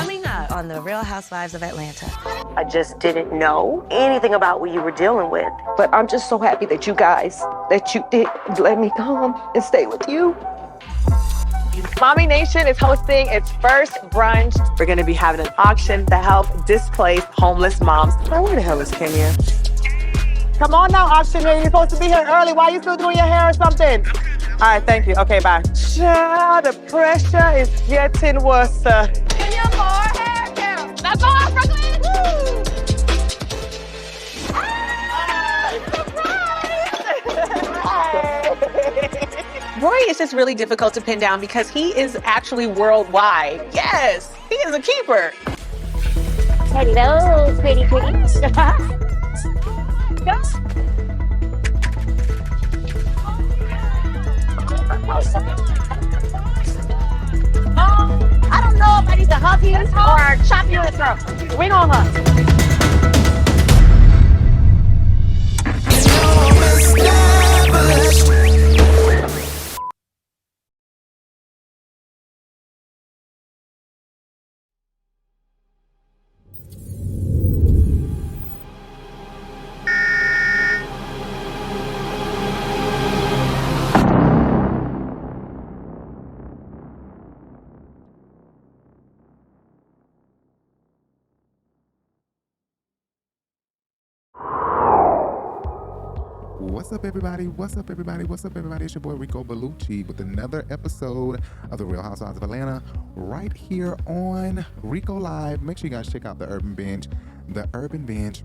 Coming up on The Real Housewives of Atlanta. I just didn't know anything about what you were dealing with. But I'm just so happy that you guys, that you did let me come and stay with you. Mommy Nation is hosting its first brunch. We're going to be having an auction to help displaced homeless moms. Now, where the hell is Kenya? Come on now, auctioneer. You're supposed to be here early. Why are you still doing your hair or something? All right, thank you. Okay, bye. Child, the pressure is getting worse. Kenya, more hair care. Now go on, Brooklyn. Woo! Roy is just really difficult to pin down because he is actually worldwide. Yes, he is a keeper. Hello, pretty. I don't know if I need to hug you or chop you in the throat. Ring on her. What's up, everybody? What's up, everybody? What's up, everybody? It's your boy Rico Bellucci with another episode of The Real Housewives of Atlanta right here on Rico Live. Make sure you guys check out the Urban Binge. The Urban Binge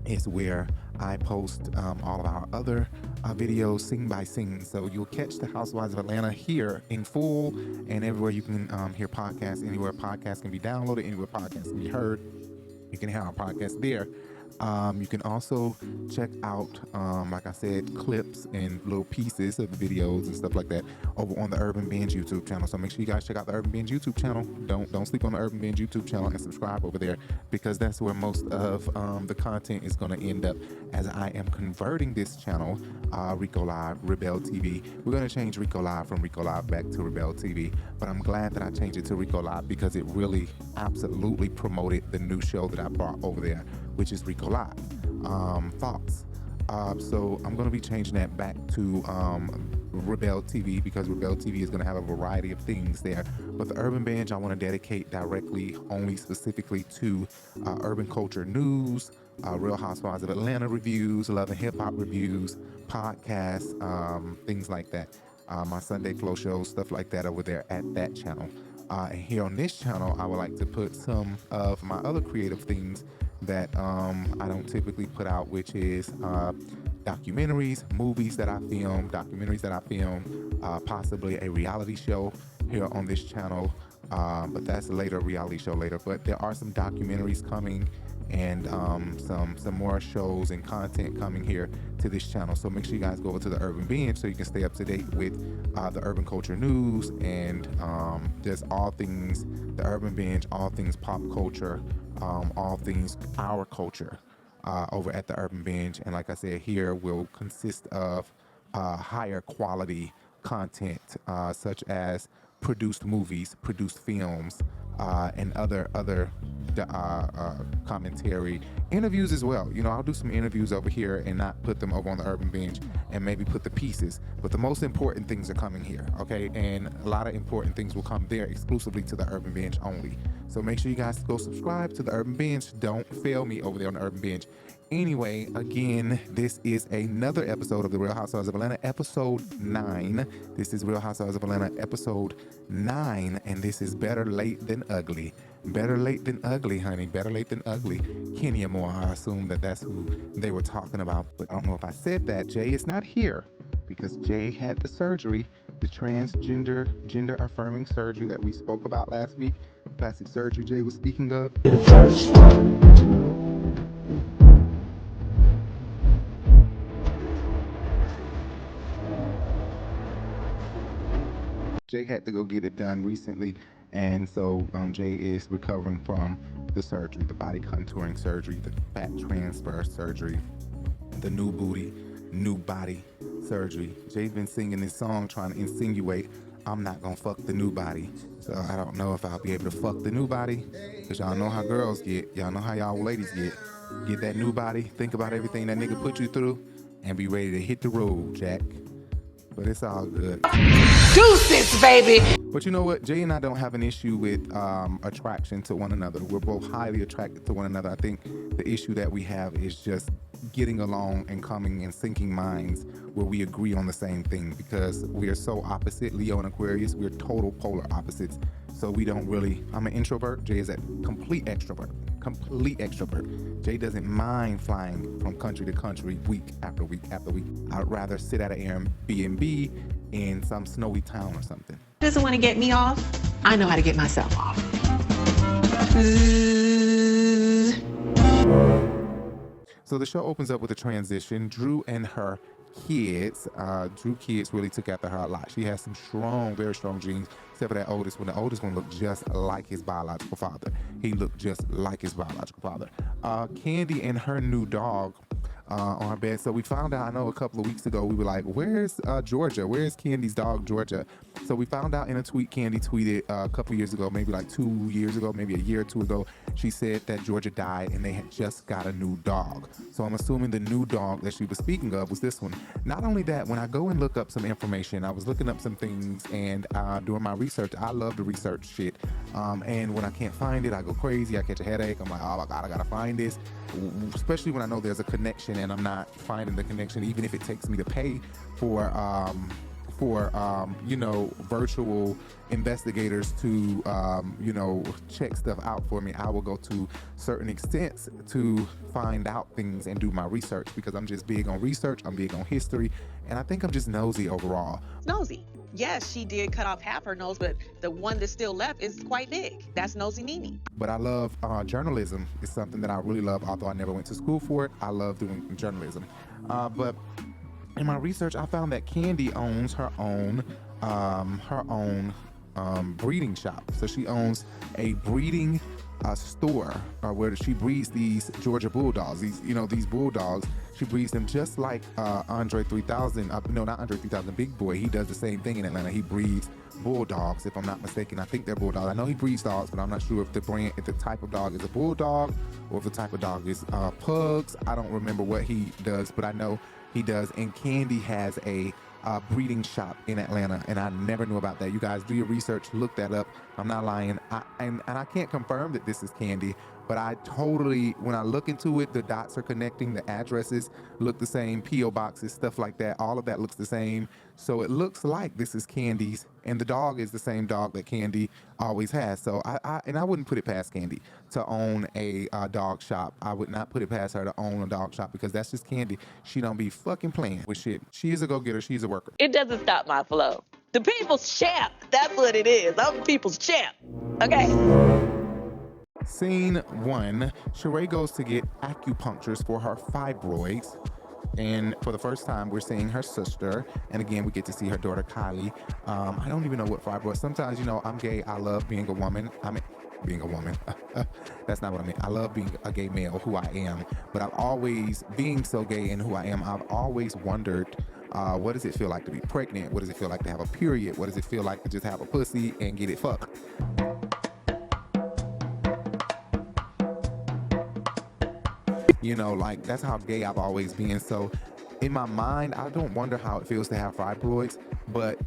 is where I post all of our other videos scene by scene. So you'll catch the Housewives of Atlanta here in full and everywhere you can hear podcasts, anywhere podcasts can be downloaded, anywhere podcasts can be heard. You can hear our podcast there. You can also check out, like I said, clips and little pieces of the videos and stuff like that over on the Urban Binge YouTube channel. So make sure you guys check out the Urban Binge YouTube channel. Don't sleep on the Urban Binge YouTube channel and subscribe over there because that's where most of the content is going to end up as I am converting this channel, Rico Live, RiBelTV. We're going to change Rico Live from Rico Live back to RiBelTV, but I'm glad that I changed it to Rico Live because it really absolutely promoted the new show that I brought over there, which is Rico Live. Thoughts. So I'm going to be changing that back to RiBelTV because RiBelTV is going to have a variety of things there. But the Urban Binge I want to dedicate directly, only specifically to urban culture news, Real Housewives of Atlanta reviews, Love and Hip Hop reviews, podcasts, things like that. My Sunday Flow shows, stuff like that over there at that channel. And here on this channel, I would like to put some of my other creative things that I don't typically put out, which is documentaries, movies that I film, possibly a reality show here on this channel, but that's later, reality show later. But there are some documentaries coming and some more shows and content coming here to this channel. So make sure you guys go over to the Urban Binge so you can stay up to date with the urban culture news and there's all things, the Urban Binge, all things pop culture, all things our culture over at the Urban Binge. And like I said, here will consist of higher quality content such as produced movies, produced films, and other commentary, interviews as well. You know, I'll do some interviews over here and not put them over on the Urban Binge and maybe put the pieces, but the most important things are coming here, okay? And a lot of important things will come there exclusively to the Urban Binge only. So make sure you guys go subscribe to the Urban Binge. Don't fail me over there on the Urban Binge. Anyway, again, this is another episode of The Real Housewives of Atlanta, episode 9. This is Real Housewives of Atlanta, episode 9, and this is Better Late Than Ugly. Better late than ugly, honey. Better late than ugly. Kenya Moore, I assume that's who they were talking about, but I don't know if I said that. Jay is not here because Jay had the surgery, the transgender, gender-affirming surgery that we spoke about last week. Plastic surgery Jay was speaking of. Jay had to go get it done recently, and so Jay is recovering from the surgery, the body contouring surgery, the fat transfer surgery, the new booty, new body surgery. Jay's been singing this song trying to insinuate I'm not gonna fuck the new body. So I don't know if I'll be able to fuck the new body, because y'all know how girls get. Y'all know how y'all ladies get. Get that new body, think about everything that nigga put you through, and be ready to hit the road, Jack. But it's all good. Deuces, baby. But you know what? Jay and I don't have an issue with attraction to one another. We're both highly attracted to one another. I think the issue that we have is just getting along and coming and syncing minds where we agree on the same thing, because we are so opposite. Leo and Aquarius, we're total polar opposites. So we don't really, I'm an introvert. Jay is a complete extrovert. Jay doesn't mind flying from country to country week after week after week. I'd rather sit at an Airbnb in some snowy town or something. Doesn't want to get me off. I know how to get myself off. So the show opens up with a transition. Drew and her kids. Drew kids really took after her a lot. She has some strong, very strong genes, except for that oldest one. The oldest one looked just like his biological father. He looked just like his biological father. Kandi and her new dog on her bed. So we found out, I know a couple of weeks ago, we were like, where's Georgia? Where's Kandi's dog, Georgia? So we found out in a tweet, Kandi tweeted a couple years ago, maybe like 2 years ago, maybe a year or two ago, she said that Georgia died and they had just got a new dog. So I'm assuming the new dog that she was speaking of was this one. Not only that, when I go and look up some information, I was looking up some things, and doing my research, I love to research shit. And when I can't find it, I go crazy, I catch a headache. I'm like, oh my God, I gotta find this. Especially when I know there's a connection and I'm not finding the connection, even if it takes me to pay for you know, virtual investigators to you know, check stuff out for me. I will go to certain extents to find out things and do my research, because I'm just big on research, I'm big on history, and I think I'm just nosy overall. Nosy. Yes, she did cut off half her nose, but the one that's still left is quite big. That's nosy Nene. But I love journalism. It's something that I really love, although I never went to school for it. I love doing journalism. But in my research, I found that Kandi owns her own breeding shop. So she owns a breeding store where she breeds these Georgia Bulldogs. These bulldogs, she breeds them just like Andre 3000. No, not Andre 3000, Big Boy. He does the same thing in Atlanta. He breeds bulldogs, if I'm not mistaken. I think they're bulldogs. I know he breeds dogs, but I'm not sure if the type of dog is a bulldog or if the type of dog is pugs. I don't remember what he does, but I know he does. And Kandi has a breeding shop in Atlanta, and I never knew about that. You guys do your research, look that up. I'm not lying. And I can't confirm that this is Kandi, but I totally, when I look into it, the dots are connecting, the addresses look the same, P.O. boxes, stuff like that, all of that looks the same. So it looks like this is Kandi's, and the dog is the same dog that Kandi always has. So I wouldn't put it past Kandi to own a dog shop. I would not put it past her to own a dog shop, because that's just Kandi. She don't be fucking playing with shit. She is a go-getter. She's a worker. It doesn't stop my flow. The people's champ. That's what it is. I'm the people's champ. Okay? Scene 1, Sheree goes to get acupunctures for her fibroids. And for the first time, we're seeing her sister. And again, we get to see her daughter, Kylie. I don't even know what fibroids. Sometimes, I'm gay. I love being a woman. Being a woman. That's not what I mean. I love being a gay male, who I am. But I've always, being so gay and who I am, I've always wondered, what does it feel like to be pregnant? What does it feel like to have a period? What does it feel like to just have a pussy and get it fucked? Like, that's how gay I've always been. So in my mind, I don't wonder how it feels to have fibroids, but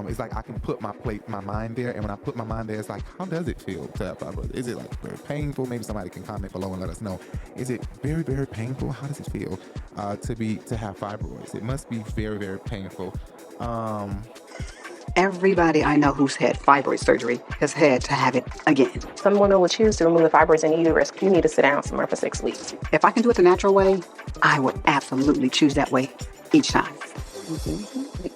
it's like I can put my mind there, and when I put my mind there, it's like, how does it feel to have fibroids? Is it like very painful? Maybe somebody can comment below and let us know. Is it very, very painful? How does it feel to have fibroids? It must be very, very painful. Everybody I know who's had fibroid surgery has had to have it again. Some women will choose to remove the fibroids in the uterus. You need to sit down somewhere for 6 weeks. If I can do it the natural way, I would absolutely choose that way each time.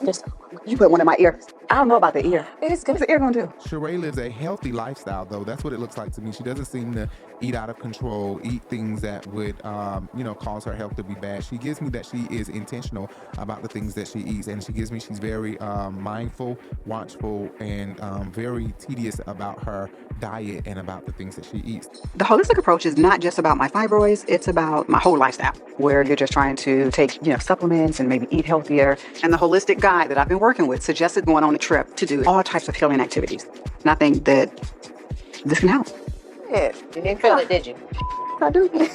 Just, you put one in my ear. I don't know about the ear. What's the ear gonna do? Sheree lives a healthy lifestyle, though. That's what it looks like to me. She doesn't seem to eat out of control, eat things that would, cause her health to be bad. She gives me that she is intentional about the things that she eats, and she's very mindful, watchful, and very tedious about her diet and about the things that she eats. The holistic approach is not just about my fibroids, it's about my whole lifestyle, where you're just trying to take, supplements and maybe eat healthier. And the holistic holistic guy that I've been working with suggested going on a trip to do all types of healing activities. And I think that this can help. Yeah, you didn't feel it, did you? I do. Keep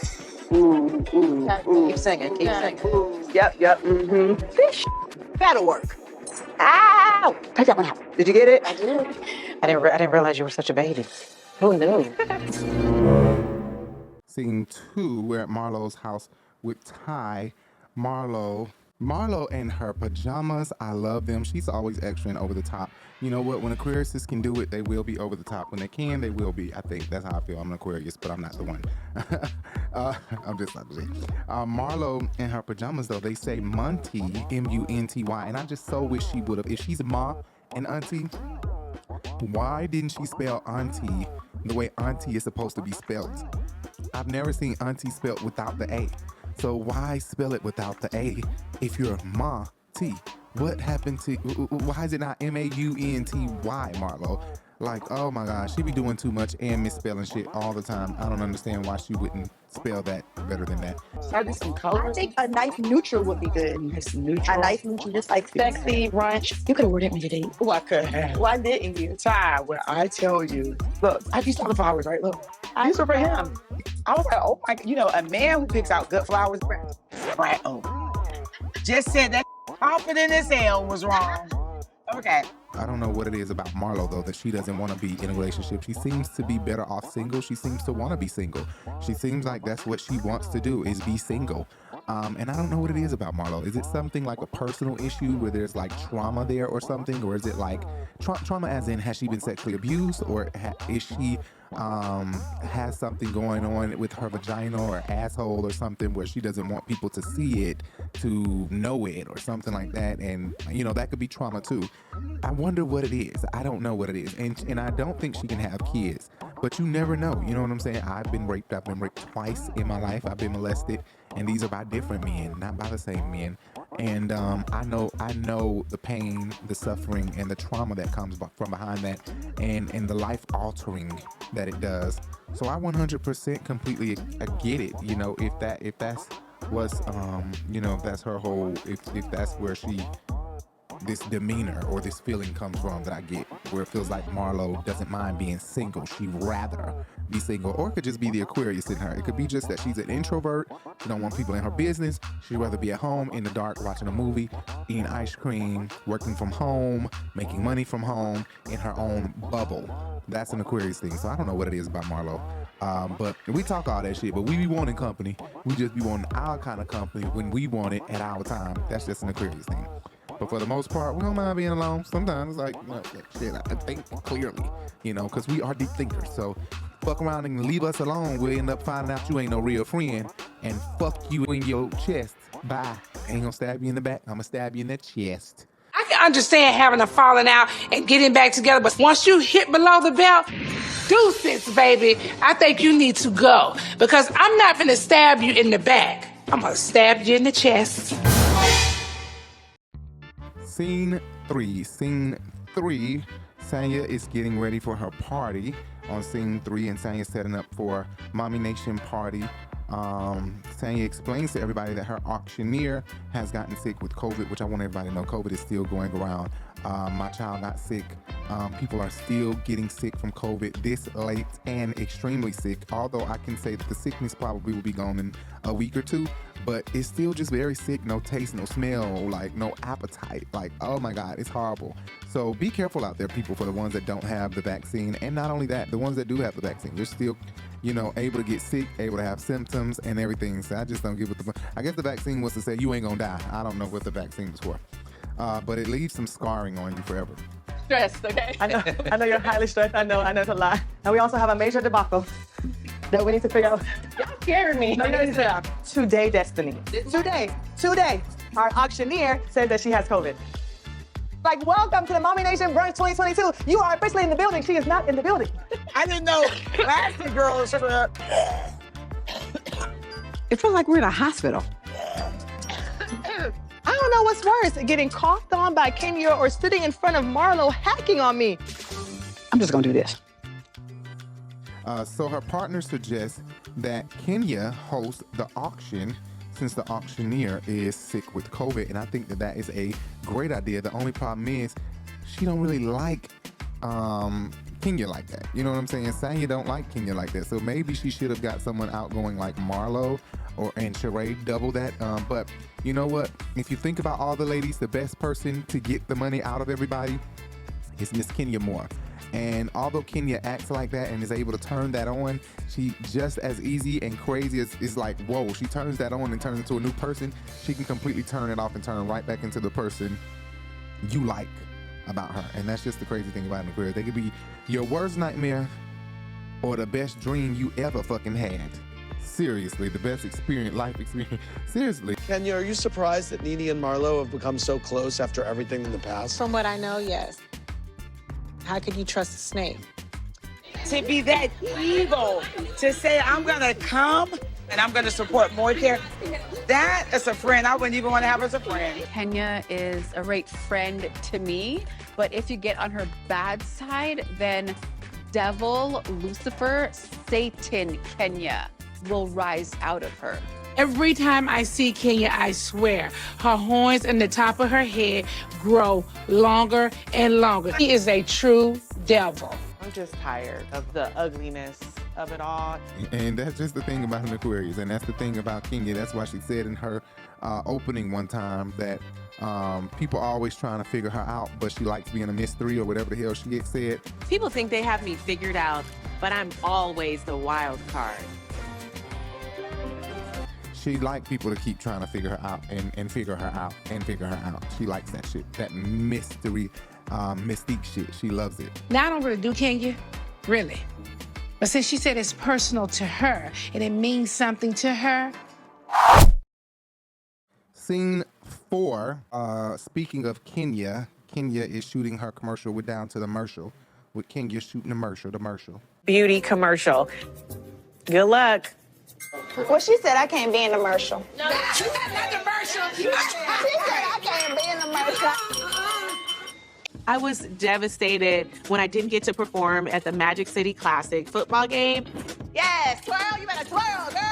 singing, keep singing. Yep. This that'll work. Ow! Take that one out. Did you get it? I did. I didn't realize you were such a baby. Who knew? Scene 2, we're at Marlo's house with Ty. Marlo in her pajamas. I love them. She's always extra and over the top. You know what? When Aquariuses can do it, they will be over the top. When they can, they will be. I think that's how I feel. I'm an Aquarius, but I'm not the one. I'm just not the one. Marlo in her pajamas, though, they say Munty, M-U-N-T-Y, and I just so wish she would have. If she's Ma and Auntie, why didn't she spell Auntie the way Auntie is supposed to be spelled? I've never seen Auntie spelled without the A. So why spell it without the A if you're Ma-T? What happened to, why is it not M-A-U-N-T-Y, Marlo? Like, oh my gosh, she be doing too much and misspelling shit all the time. I don't understand why she wouldn't spell that better than that. I think a nice neutral would be good. A nice neutral, just like Sexy brunch. You could have worn it when you date. Oh, I could have. Why didn't you? Ty, when I tell you, look, I used to the flowers, right? Look, these were for him. I was like, oh my, a man who picks out good flowers, right? Oh, just said that confident as hell was wrong. Okay. I don't know what it is about Marlo, though, that she doesn't want to be in a relationship. She seems to be better off single. She seems to want to be single. She seems like that's what she wants to do, is be single. And I don't know what it is about Marlo. Is it something like a personal issue where there's like trauma there or something? Or is it like trauma as in, has she been sexually abused? Or is she has something going on with her vagina or asshole or something where she doesn't want people to see it, to know it or something like that? And that could be trauma too. I wonder what it is. I don't know what it is. And I don't think she can have kids, but you never know. You know what I'm saying? I've been raped twice in my life. I've been molested, and these are by different men, not by the same men. And I know the pain, the suffering, and the trauma that comes from behind that, and the life altering that it does. So I 100% completely get it. If that's what's if that's her whole, if that's where this demeanor or this feeling comes from that I get, where it feels like Marlo doesn't mind being single. She'd rather be single. Or it could just be the Aquarius in her. It could be just that she's an introvert. She don't want people in her business. She'd rather be at home in the dark watching a movie, eating ice cream, working from home, making money from home in her own bubble. That's an Aquarius thing. So I don't know what it is about Marlo. But we talk all that shit, but we be wanting company. We just be wanting our kind of company when we want it at our time. That's just an Aquarius thing. But for the most part, we don't mind being alone. Sometimes, like shit, I think clearly, because we are deep thinkers. So fuck around and leave us alone. We'll end up finding out you ain't no real friend and fuck you in your chest. Bye. I ain't gonna stab you in the back. I'm gonna stab you in the chest. I can understand having a falling out and getting back together, but once you hit below the belt, deuces, baby, I think you need to go, because I'm not gonna stab you in the back. I'm gonna stab you in the chest. Scene 3. Tanya is getting ready for her party on scene 3, and Tanya's setting up for Mommy Nation party. Tanya explains to everybody that her auctioneer has gotten sick with COVID, which I want everybody to know COVID is still going around. My child got sick. People are still getting sick from COVID this late and extremely sick, although I can say that the sickness probably will be gone in a week or two, but it's still just very sick, no taste, no smell, like no appetite. Like, oh my God, it's horrible. So be careful out there, people, for the ones that don't have the vaccine. And not only that, the ones that do have the vaccine, they're still, able to get sick, able to have symptoms and everything. So I just don't give it I guess the vaccine was to say you ain't gonna die. I don't know what the vaccine was for. But it leaves some scarring on you forever. Stressed, okay? I know you're highly stressed. I know it's a lot. And we also have a major debacle that we need to figure out. Y'all scaring me. Today, Destiny. Today, our auctioneer said that she has COVID. Like, welcome to the Mommy Nation Brunch 2022. You are officially in the building. She is not in the building. I didn't know plastic girls. It feels like we're in a hospital. I don't know what's worse, getting coughed on by Kenya or sitting in front of Marlo hacking on me. I'm just gonna do this. So her partner suggests that Kenya host the auction since the auctioneer is sick with COVID, and I think that is a great idea. The only problem is she don't really like Kenya like that. You know what I'm saying? Tanya don't like Kenya like that. So maybe she should have got someone outgoing like Marlo and Sheree, double that. But you know what? If you think about all the ladies, the best person to get the money out of everybody is Miss Kenya Moore. And although Kenya acts like that and is able to turn that on, she just as easy and crazy as is like, whoa, she turns that on and turns into a new person. She can completely turn it off and turn right back into the person you like about her. And that's just the crazy thing about an Aquarius. They could be your worst nightmare or the best dream you ever fucking had. Seriously, the best life experience. Seriously. Kenya, are you surprised that Nene and Marlo have become so close after everything in the past? From what I know, yes. How could you trust a snake? To be that evil, to say I'm gonna come and I'm gonna support more care, that is a friend I wouldn't even want to have as a friend. Kenya is a great friend to me, but if you get on her bad side, then devil, Lucifer, Satan, Kenya will rise out of her. Every time I see Kenya, I swear, her horns and the top of her head grow longer and longer. She is a true devil. I'm just tired of the ugliness of it all. And that's just the thing about an Aquarius, and that's the thing about Kenya. That's why she said in her opening one time that people are always trying to figure her out, but she likes being a mystery or whatever the hell she had said. People think they have me figured out, but I'm always the wild card. She likes people to keep trying to figure her out and figure her out and figure her out. She likes that shit, that mystery, mystique shit. She loves it. Now, I don't really do Kenya, really. But since she said it's personal to her and it means something to her. Scene 4, speaking of Kenya, Kenya is shooting her commercial. We're down to the commercial with Kenya shooting the commercial. Beauty commercial. Good luck. Well, she said I can't be in the commercial. No, she said not the commercial. She said I can't be in the commercial. I was devastated when I didn't get to perform at the Magic City Classic football game. Yes, twirl, you better twirl, girl.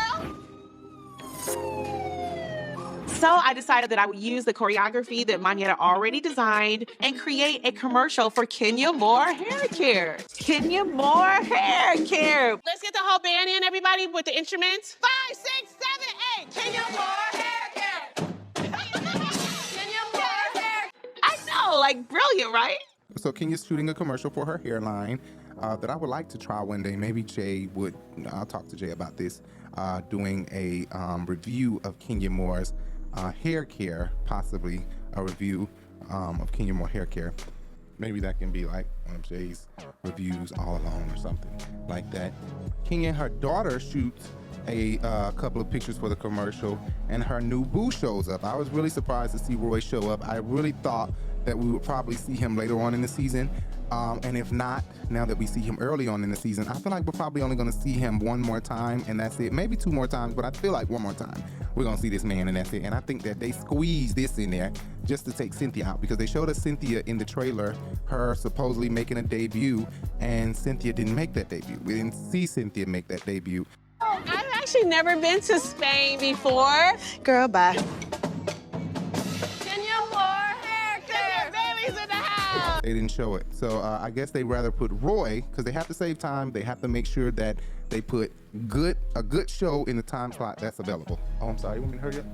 So I decided that I would use the choreography that Manya had already designed and create a commercial for Kenya Moore Hair Care. Kenya Moore Hair Care. Let's get the whole band in, everybody, with the instruments. 5, 6, 7, 8. Kenya Moore Hair Care. Kenya Moore Hair. I know, like brilliant, right? So Kenya's shooting a commercial for her hairline that I would like to try one day. Maybe Jay would, I'll talk to Jay about this, doing a review of Kenya Moore's hair care, possibly a review of Kenya Moore hair care. Maybe that can be like one of Jay's reviews all along or something like that. Kenya and her daughter shoots a couple of pictures for the commercial, and her new boo shows up. I was really surprised to see Roy show up. I really thought that we would probably see him later on in the season. And if not, now that we see him early on in the season, I feel like we're probably only going to see him one more time, and that's it. Maybe 2 more times, but I feel like one more time we're going to see this man, and that's it. And I think that they squeezed this in there just to take Cynthia out, because they showed us Cynthia in the trailer, her supposedly making a debut, and Cynthia didn't make that debut. We didn't see Cynthia make that debut. I've actually never been to Spain before. Girl, bye. Kenya Moore Hair Care. Baby's in the house. They didn't show it. So I guess they rather put Roy, because they have to save time. They have to make sure that they put a good show in the time slot that's available. Oh, I'm sorry. You want me to hurry up?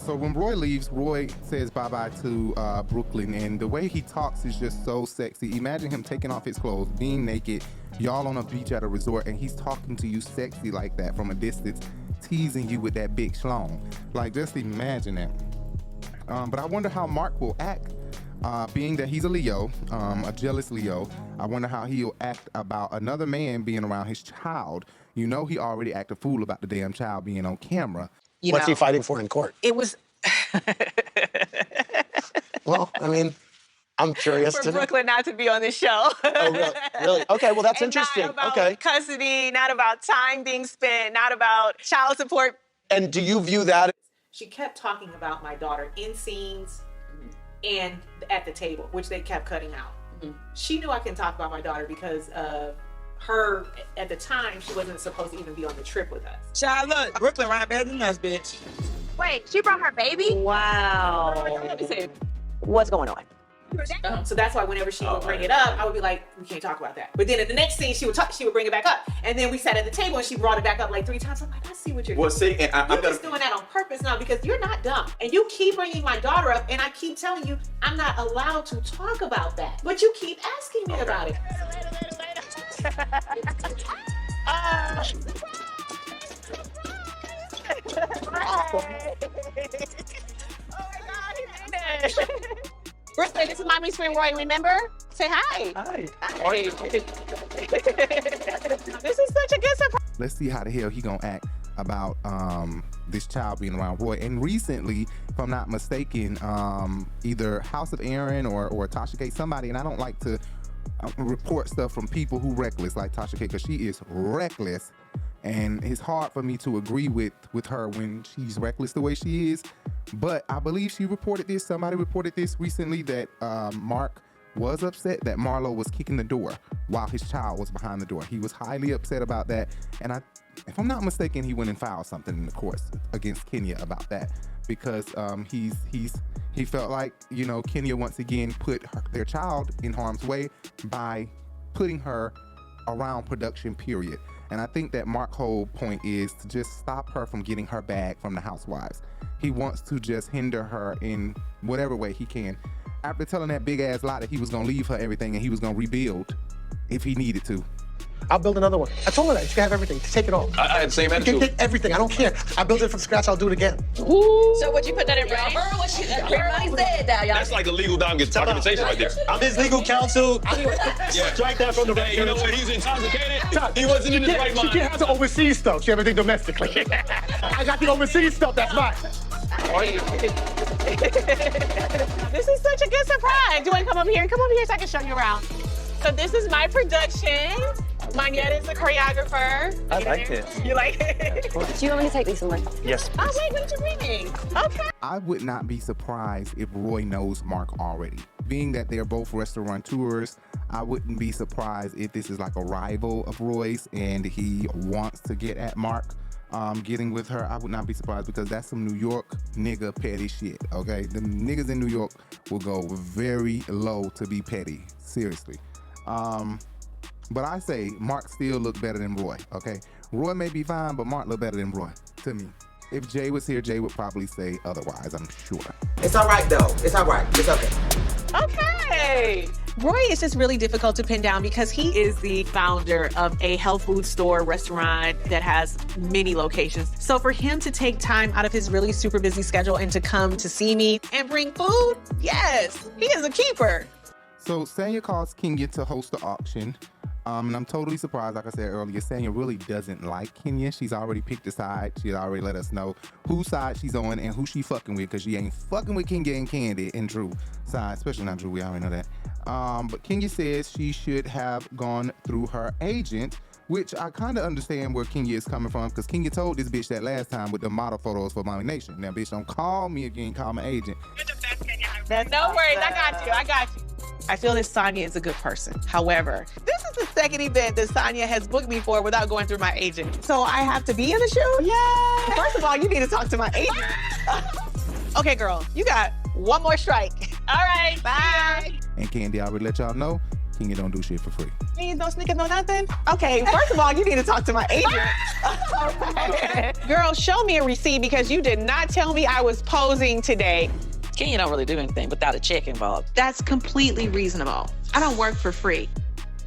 So when Roy leaves, Roy says bye-bye to Brooklyn, and the way he talks is just so sexy. Imagine him taking off his clothes, being naked, y'all on a beach at a resort, and he's talking to you sexy like that from a distance, teasing you with that big schlong. Like, just imagine that. But I wonder how Mark will act, being that he's a Leo, a jealous Leo. I wonder how he'll act about another man being around his child. You know, he already acted a fool about the damn child being on camera. What's he fighting for in court? It was Well, I mean, I'm curious for to know. Brooklyn not to be on this show. Oh, really? Really? Okay, well, that's And interesting. Not about Okay. custody, not about time being spent, not about child support. And do you view that? She kept talking about my daughter in scenes and at the table, which they kept cutting out. She knew I couldn't talk about my daughter because of her, at the time, she wasn't supposed to even be on the trip with us. Child, look, Brooklyn right better than us, bitch. Wait, she brought her baby? Wow. What's going on? So that's why whenever she would bring it up, I would be like, we can't talk about that. But then in the next scene, she would bring it back up. And then we sat at the table and she brought it back up like 3 times. I'm like, I see what you're doing. Well, see, and You're just doing that on purpose now because you're not dumb. And you keep bringing my daughter up and I keep telling you I'm not allowed to talk about that. But you keep asking me about it. Birthday, this is Mommy's friend Roy, remember? Say hi. Hi. This is such a good surprise. Let's see how the hell he gonna act about this child being around Roy. And recently, if I'm not mistaken, either House of Aaron or Tasha K, somebody, and I don't like to report stuff from people who reckless like Tasha K, because she is reckless, and it's hard for me to agree with her when she's reckless the way she is. But I believe she reported this, somebody reported this recently, that Mark was upset that Marlo was kicking the door while his child was behind the door. He was highly upset about that, and if I'm not mistaken, he went and filed something in the courts against Kenya about that, because he felt like, you know, Kenya once again put their child in harm's way by putting her around production, period. And I think that Mark's whole point is to just stop her from getting her bag from the Housewives. He wants to just hinder her in whatever way he can. After telling that big ass lie that he was gonna leave her everything and he was gonna rebuild if he needed to. I'll build another one. I told her that. She can have everything. Take it all. I had the same You attitude. can take everything. I don't care. I built it from scratch. I'll do it again. Ooh. So would you put that in writing? What she said now, y'all. That's like a legal documentation right there. I'm his legal counsel. Yeah. Strike that from the record. Hey, you know what? He's intoxicated. He wasn't in his right mind. She can't have the overseas stuff. She everything domestically. I got the overseas stuff. That's mine. This is such a good surprise. You want to come over here? Come over here so I can show you around. So this is my production. Manetta is the choreographer. I like it. You like it? Do you want me to take these somewhere? Yes. Oh, wait, what are you reading? Okay. I would not be surprised if Roy knows Mark already. Being that they're both restaurateurs, I wouldn't be surprised if this is like a rival of Roy's and he wants to get at Mark getting with her. I would not be surprised, because that's some New York nigga petty shit, okay? The niggas in New York will go very low to be petty, seriously. But I say Mark still look better than Roy, okay? Roy may be fine, but Mark look better than Roy, to me. If Jay was here, Jay would probably say otherwise, I'm sure. It's all right, though. It's all right. It's okay. Okay. Roy is just really difficult to pin down because he is the founder of a health food store restaurant that has many locations. So for him to take time out of his really super busy schedule and to come to see me and bring food, yes, he is a keeper. So Sanya calls Kenya to host the auction. And I'm totally surprised, like I said earlier, Sanya really doesn't like Kenya. She's already picked a side. She already let us know whose side she's on and who she fucking with, because she ain't fucking with Kenya and Kandi and Drew side, especially not Drew, we already know that. But Kenya says she should have gone through her agent, which I kind of understand where Kenya is coming from, because Kenya told this bitch that last time with the model photos for Mommy Nation. Now, bitch, don't call me again, call my agent. No worries, I got you. I feel that Sonya is a good person. However, this is the second event that Sonya has booked me for without going through my agent. So I have to be in the shoot? Yeah. First of all, you need to talk to my agent. Okay, girl, you got one more strike. All right, bye. And Kandi already let y'all know, Kenya don't do shit for free. Means no sneakers, no nothing? Okay, first of all, you need to talk to my agent. Okay. Girl, show me a receipt, because you did not tell me I was posing today. Kenya don't really do anything without a check involved. That's completely reasonable. I don't work for free.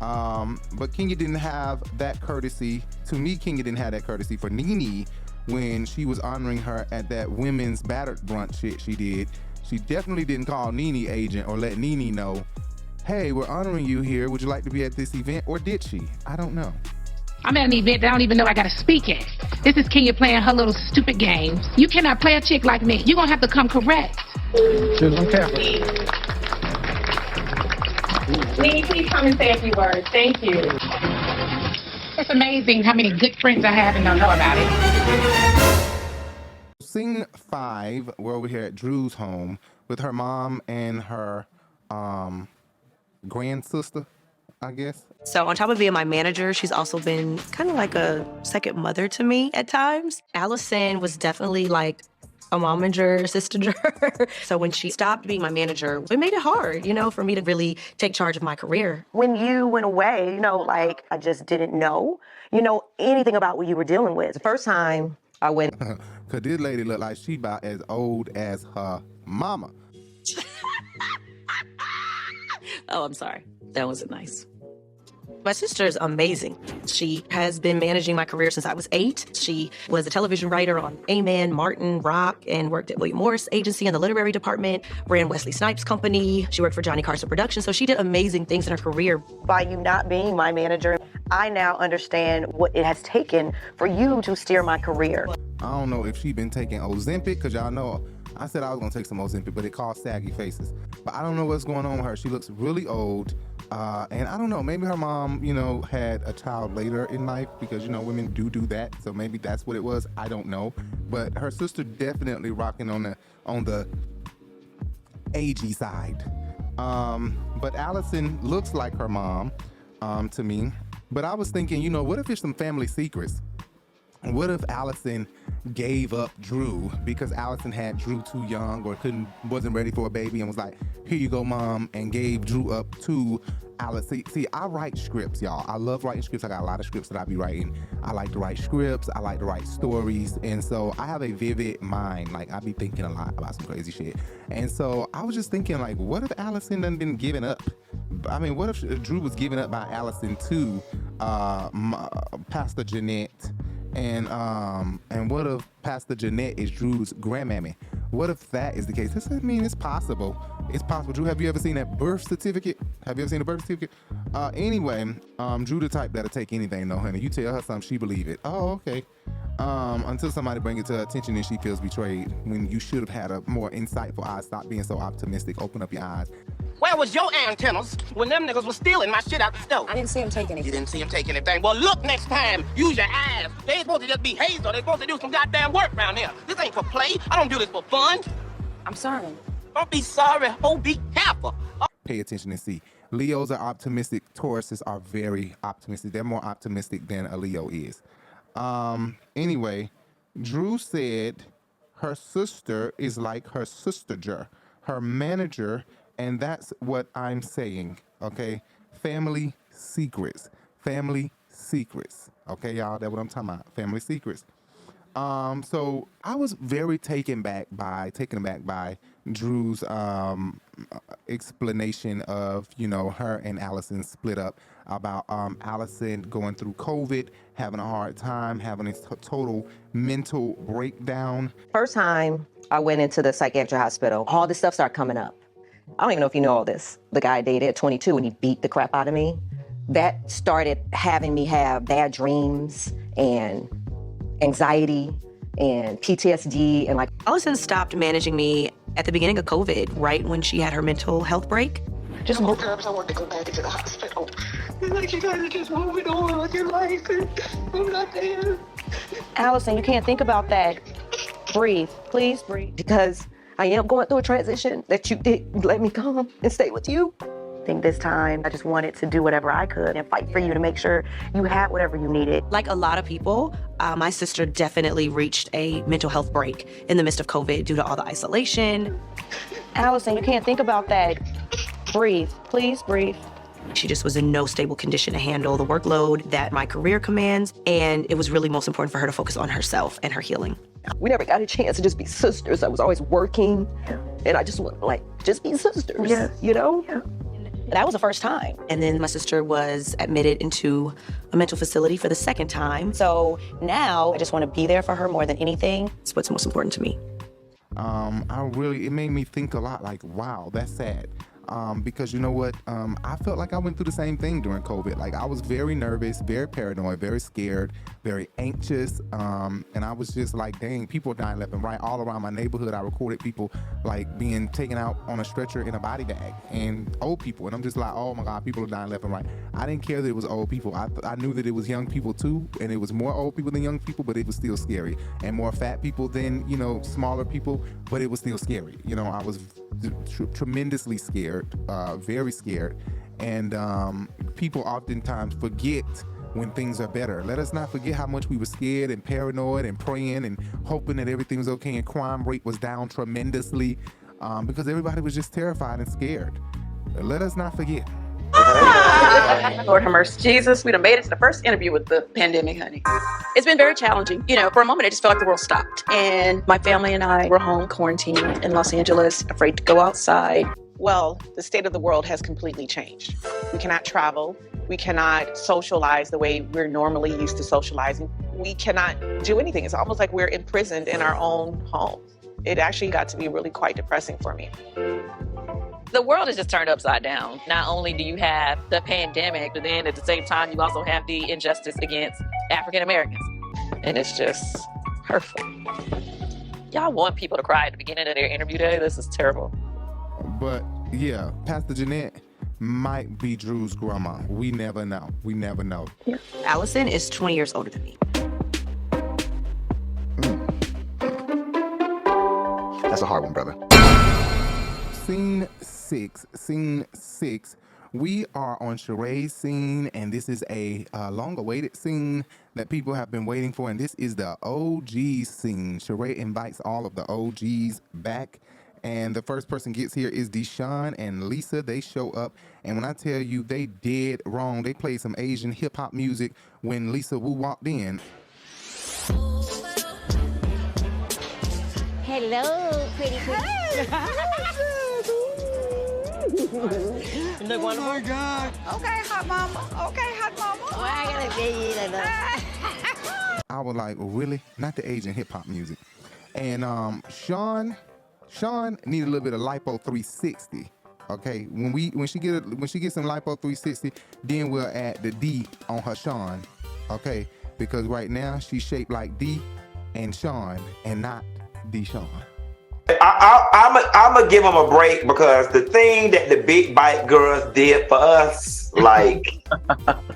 But Kenya didn't have that courtesy. To me, Kenya didn't have that courtesy for Nene when she was honoring her at that women's battered brunch shit she did. She definitely didn't call Nene agent or let Nene know, hey, we're honoring you here. Would you like to be at this event? Or did she? I don't know. I'm at an event that I don't even know I gotta speak at. This is Kenya playing her little stupid games. You cannot play a chick like me. You're gonna have to come correct. Please come and say a few words. Thank you. It's amazing how many good friends I have and don't know about it. Scene 5, we're over here at Drew's home with her mom and her grand sister, I guess. So on top of being my manager, she's also been kind of like a second mother to me at times. Allison was definitely like a momager, sister. So when she stopped being my manager, it made it hard, for me to really take charge of my career. When you went away, like I just didn't know, anything about what you were dealing with. The first time I went. Cause this lady looked like she about as old as her mama. Oh, I'm sorry. That wasn't nice. My sister is amazing. She has been managing my career since I was 8. She was a television writer on Amen, Martin, Rock, and worked at William Morris Agency in the literary department, ran Wesley Snipes' company. She worked for Johnny Carson Productions, so she did amazing things in her career. By you not being my manager, I now understand what it has taken for you to steer my career. I don't know if she been taking Ozempic, because y'all know I said I was gonna take some Ozempic, but it caused saggy faces. But I don't know what's going on with her. She looks really old. And I don't know, maybe her mom, had a child later in life because, women do that. So maybe that's what it was. I don't know. But her sister definitely rocking on the agey side. But Allison looks like her mom to me. But I was thinking, what if there's some family secrets? What if Allison gave up Drew because Allison had Drew too young or wasn't ready for a baby and was like, here you go, mom, and gave Drew up to Allison. See, I write scripts, y'all. I love writing scripts. I got a lot of scripts that I be writing. I like to write scripts. I like to write stories. And so I have a vivid mind. Like, I be thinking a lot about some crazy shit. And so I was just thinking, like, what if Allison done been given up? I mean, what if Drew was given up by Allison to Pastor Jeanette? And what if Pastor Jeanette is Drew's grandmammy? What if that is the case? This doesn't mean it's possible. It's possible. Drew, have you ever seen that birth certificate? Have you ever seen a birth certificate? Anyway, Drew the type that'll take anything though, honey. You tell her something, she believe it. Oh, okay. Until somebody bring it to her attention and she feels betrayed when you should have had a more insightful eye. Stop being so optimistic. Open up your eyes. Where was your antennas when them niggas was stealing my shit out the stove? I didn't see him take anything. You didn't see him take anything? Well, look next time. Use your eyes. They ain't supposed to just be hazel. They supposed to do some goddamn work around here. This ain't for play. I don't do this for fun. I'm sorry. Don't be sorry. Oh, be careful. Pay attention and see. Leos are optimistic. Tauruses are very optimistic. They're more optimistic than a Leo is. Anyway, Drew said her sister is like her sister, her manager. And that's what I'm saying, okay? Family secrets. Family secrets. Okay, y'all? That's what I'm talking about. Family secrets. So I was very taken aback by Drew's explanation of, her and Allison split up, about Allison going through COVID, having a hard time, having a total mental breakdown. First time I went into the psychiatric hospital, all this stuff started coming up. I don't even know if you know all this. The guy I dated at 22 and he beat the crap out of me. That started having me have bad dreams and anxiety and PTSD and Allison stopped managing me at the beginning of COVID, right when she had her mental health break. Just more times I want to go back into the hospital. It's like you guys are just moving on with your life and I'm not there. Allison, you can't think about that. Breathe, please breathe. Because I am going through a transition that you did let me come and stay with you. I think this time I just wanted to do whatever I could and fight for you to make sure you had whatever you needed. Like a lot of people, my sister definitely reached a mental health break in the midst of COVID due to all the isolation. Allison, you can't think about that. Breathe, please breathe. She just was in no stable condition to handle the workload that my career commands, and it was really most important for her to focus on herself and her healing. We never got a chance to just be sisters. I was always working, and I just want to just be sisters, Yeah. That was the first time. And then my sister was admitted into a mental facility for the second time. So now I just want to be there for her more than anything. It's what's most important to me. It made me think a lot, like, wow, that's sad. Because you know what? I felt like I went through the same thing during COVID. Like, I was very nervous, very paranoid, very scared, very anxious. And I was just like, dang, people dying left and right. All around my neighborhood, I recorded people like being taken out on a stretcher in a body bag, and old people. And I'm just like, oh my God, people are dying left and right. I didn't care that it was old people. I knew that it was young people too, and it was more old people than young people, but it was still scary. And more fat people than, smaller people, but it was still scary. I was tremendously scared, very scared. And people oftentimes forget when things are better. Let us not forget how much we were scared and paranoid and praying and hoping that everything was okay, and crime rate was down tremendously because everybody was just terrified and scared. Let us not forget. Lord have mercy, Jesus. We done made it to the first interview with the pandemic, honey. It's been very challenging. You know, for a moment, it just felt like the world stopped. And my family and I were home quarantined in Los Angeles, afraid to go outside. Well, the state of the world has completely changed. We cannot travel. We cannot socialize the way we're normally used to socializing. We cannot do anything. It's almost like we're imprisoned in our own home. It actually got to be really quite depressing for me. The world is just turned upside down. Not only do you have the pandemic, but then at the same time, you also have the injustice against African Americans. And it's just hurtful. Y'all want people to cry at the beginning of their interview day? This is terrible. But yeah, Pastor Jeanette might be Drew's grandma. We never know. We never know. Yeah. Allison is 20 years older than me. That's a hard one, brother. Scene six. We are on Sheree's scene, and this is a long-awaited scene that people have been waiting for, and this is the OG scene. Sheree invites all of the OGs back, and the first person gets here is Deshaun and Lisa. They show up, and when I tell you they did wrong, they played some Asian hip-hop music when Lisa Wu walked in. Hello, pretty. You look wonderful. Oh my God. Okay, hot mama. Okay, hot mama. Oh, I gotta be I was like, really? Not the Asian hip-hop music. And Sean needed a little bit of lipo 360. Okay, when she gets some lipo 360, then we'll add the D on her Sean. Okay, because right now she's shaped like D and Sean and not Deshaun. I'm gonna give them a break because the thing that the big bike girls did for us, like,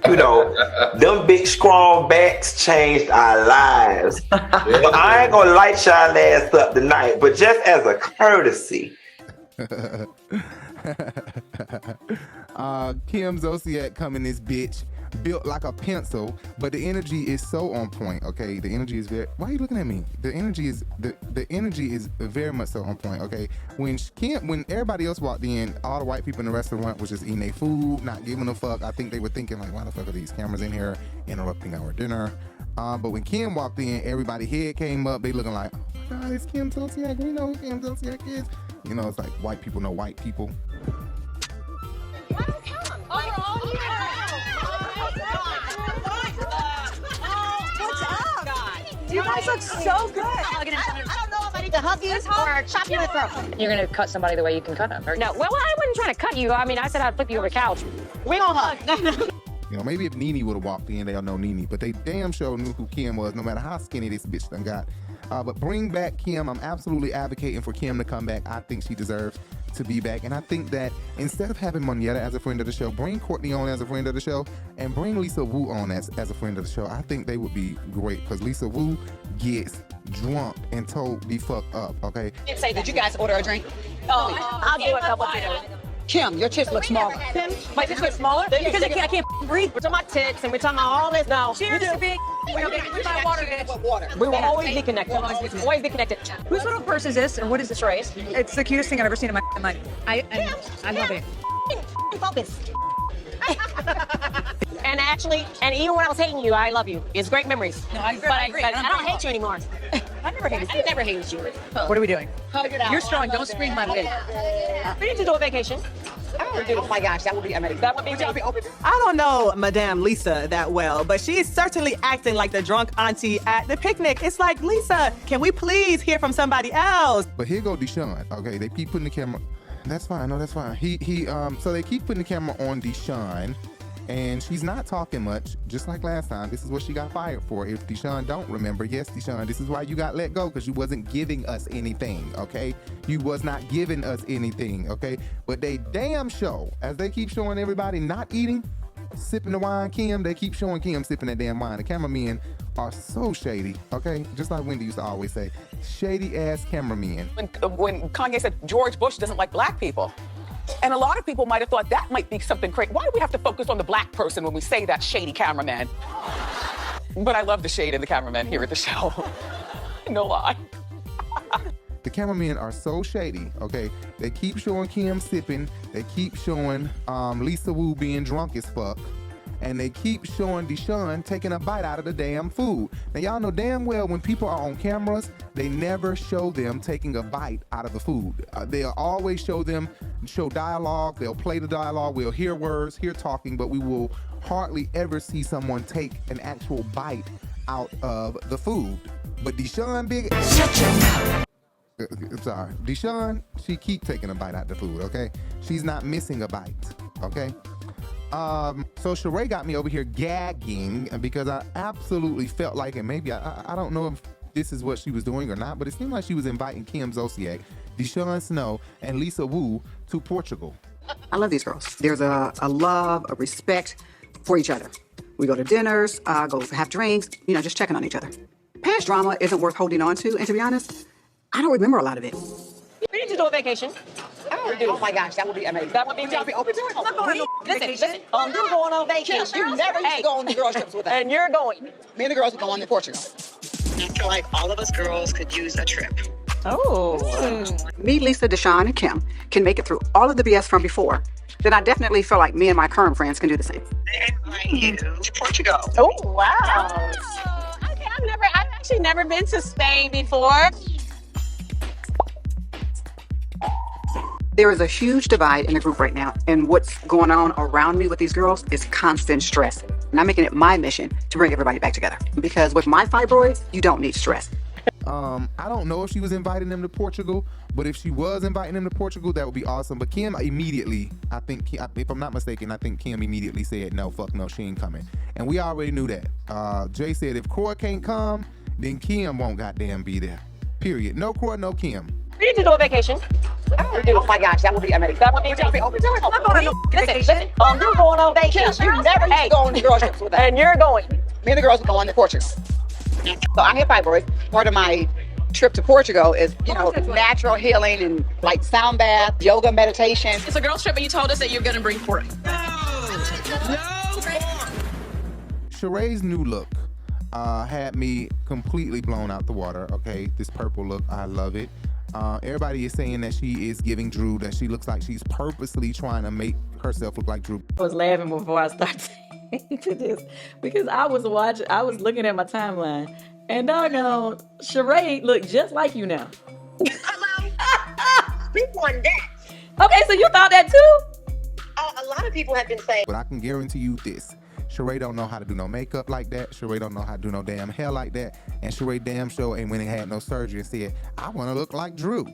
you know, them big strong backs changed our lives. But I ain't gonna light y'all ass up tonight, but just as a courtesy. Kim Zolciak coming this bitch built like a pencil, but the energy is so on point. Okay, the energy is very. Why are you looking at me? The energy is very much so on point. Okay, when everybody else walked in, all the white people in the restaurant was just eating their food, not giving a fuck. I think they were thinking like, why the fuck are these cameras in here interrupting our dinner? But when Kim walked in, everybody's head came up. They looking like, oh my God, it's Kim Zolciak. We know who Kim Zolciak is. You know, it's like white people know white people. You guys look so good. I don't know if I need to hug you or chop you in the throat. You're gonna cut somebody the way you can cut them. No, well, I wasn't trying to cut you. I mean, I said I'd flip you over the couch. We gonna hug. You know, maybe if Nene would have walked in, they'll know Nene. But they damn sure knew who Kim was, no matter how skinny this bitch done got. But bring back Kim. I'm absolutely advocating for Kim to come back. I think she deserves to be back. And I think that instead of having Monietta as a friend of the show, bring Courtney on as a friend of the show and bring Lisa Wu on as a friend of the show. I think they would be great because Lisa Wu gets drunk and told the fuck up, okay? Did you guys order a drink? Oh, I'll do a couple things. Kim, your tits look smaller. My tits look smaller? Because I can't breathe. We're talking about tits and we're talking about all this now. Cheers to big. We will always be connected. Always be connected. Whose little purse is this, or what is this race? It's the cutest thing I've ever seen in my life. I love it. Focus. And actually, and even when I was hating you, I love you. It's great memories. No, I agree. But I don't hate you anymore. I never hated you. What are we doing? Hug it out. You're strong. Don't scream my way. We need to do a vacation. Oh my gosh, that would be amazing. That would be amazing. I don't know Madame Lisa that well, but she is certainly acting like the drunk auntie at the picnic. It's like, Lisa, can we please hear from somebody else? But here go Deshaun. Okay, they keep putting the camera. That's fine. No, that's fine. So they keep putting the camera on Deshaun, and she's not talking much, just like last time. This is what she got fired for. If Deshaun don't remember, yes, Deshaun, this is why you got let go, because you wasn't giving us anything, okay? You was not giving us anything, okay? But they damn show, as they keep showing everybody not eating, sipping the wine, Kim, they keep showing Kim sipping that damn wine. The cameramen are so shady, okay? Just like Wendy used to always say, shady ass cameramen. When Kanye said George Bush doesn't like black people, And a lot of people might have thought that might be something crazy. Why do we have to focus on the black person when we say that shady cameraman? But I love the shade in the cameraman here at the show. No lie. The cameramen are so shady, okay? They keep showing Kim sipping. They keep showing Lisa Wu being drunk as fuck. And they keep showing Deshaun taking a bite out of the damn food. Now, y'all know damn well when people are on cameras, they never show them taking a bite out of the food. They'll always show dialogue. They'll play the dialogue. We'll hear words, hear talking, but we will hardly ever see someone take an actual bite out of the food. But Deshaun, shut your mouth. Sorry. Deshaun, she keep taking a bite out of the food, okay? She's not missing a bite, okay? So Sheree got me over here gagging because I absolutely felt like, and maybe I don't know if this is what she was doing or not, but it seemed like she was inviting Kim Zolciak, Deshaun Snow, and Lisa Wu to Portugal. I love these girls. There's a love, a respect for each other. We go to dinners, go have drinks, just checking on each other. Past drama isn't worth holding on to, and to be honest, I don't remember a lot of it. We need to do a vacation. Oh my gosh, that would be amazing. That would be amazing. Open to it? I'm not going on vacation. You're going on vacation. You never used to go on the girls trips with us. And you're going. Me and the girls are going to Portugal. I feel like all of us girls could use a trip. Oh. Me, Lisa, Deshaun, and Kim can make it through all of the BS from before. Then I definitely feel like me and my current friends can do the same. They invite you to Portugal. Oh, wow. Okay, I've actually never been to Spain before. There is a huge divide in the group right now, and what's going on around me with these girls is constant stress. And I'm making it my mission to bring everybody back together. Because with my fibroids, you don't need stress. I don't know if she was inviting them to Portugal, but if she was inviting them to Portugal, that would be awesome. But Kim immediately, I think, if I'm not mistaken, I think Kim immediately said, no, fuck no, she ain't coming. And we already knew that. Jay said if Croy can't come, then Kim won't goddamn be there. Period. No Croy, no Kim. We need to do a vacation. Oh my gosh, that would be amazing. That would be amazing. I'm not going on vacation. You're going on vacation. You never used to go on the girls trips with us. And you're going. Me and the girls are going to Portugal. So I have fibroids. Part of my trip to Portugal is, natural healing and like sound bath, yoga, meditation. It's a girls trip, and you told us that you're gonna bring Cory. Sheree's new look had me completely blown out the water, okay? This purple look, I love it. Everybody is saying that she is giving Drew, that she looks like she's purposely trying to make herself look like Drew. I was laughing before I started to this because I was looking at my timeline, and doggone, Sheree look just like you now. We won that. Okay, so you thought that too? A lot of people have been saying. But I can guarantee you this. Sheree don't know how to do no makeup like that. Sheree don't know how to do no damn hair like that. And Sheree damn sure ain't went and had no surgery and said, I want to look like Drew.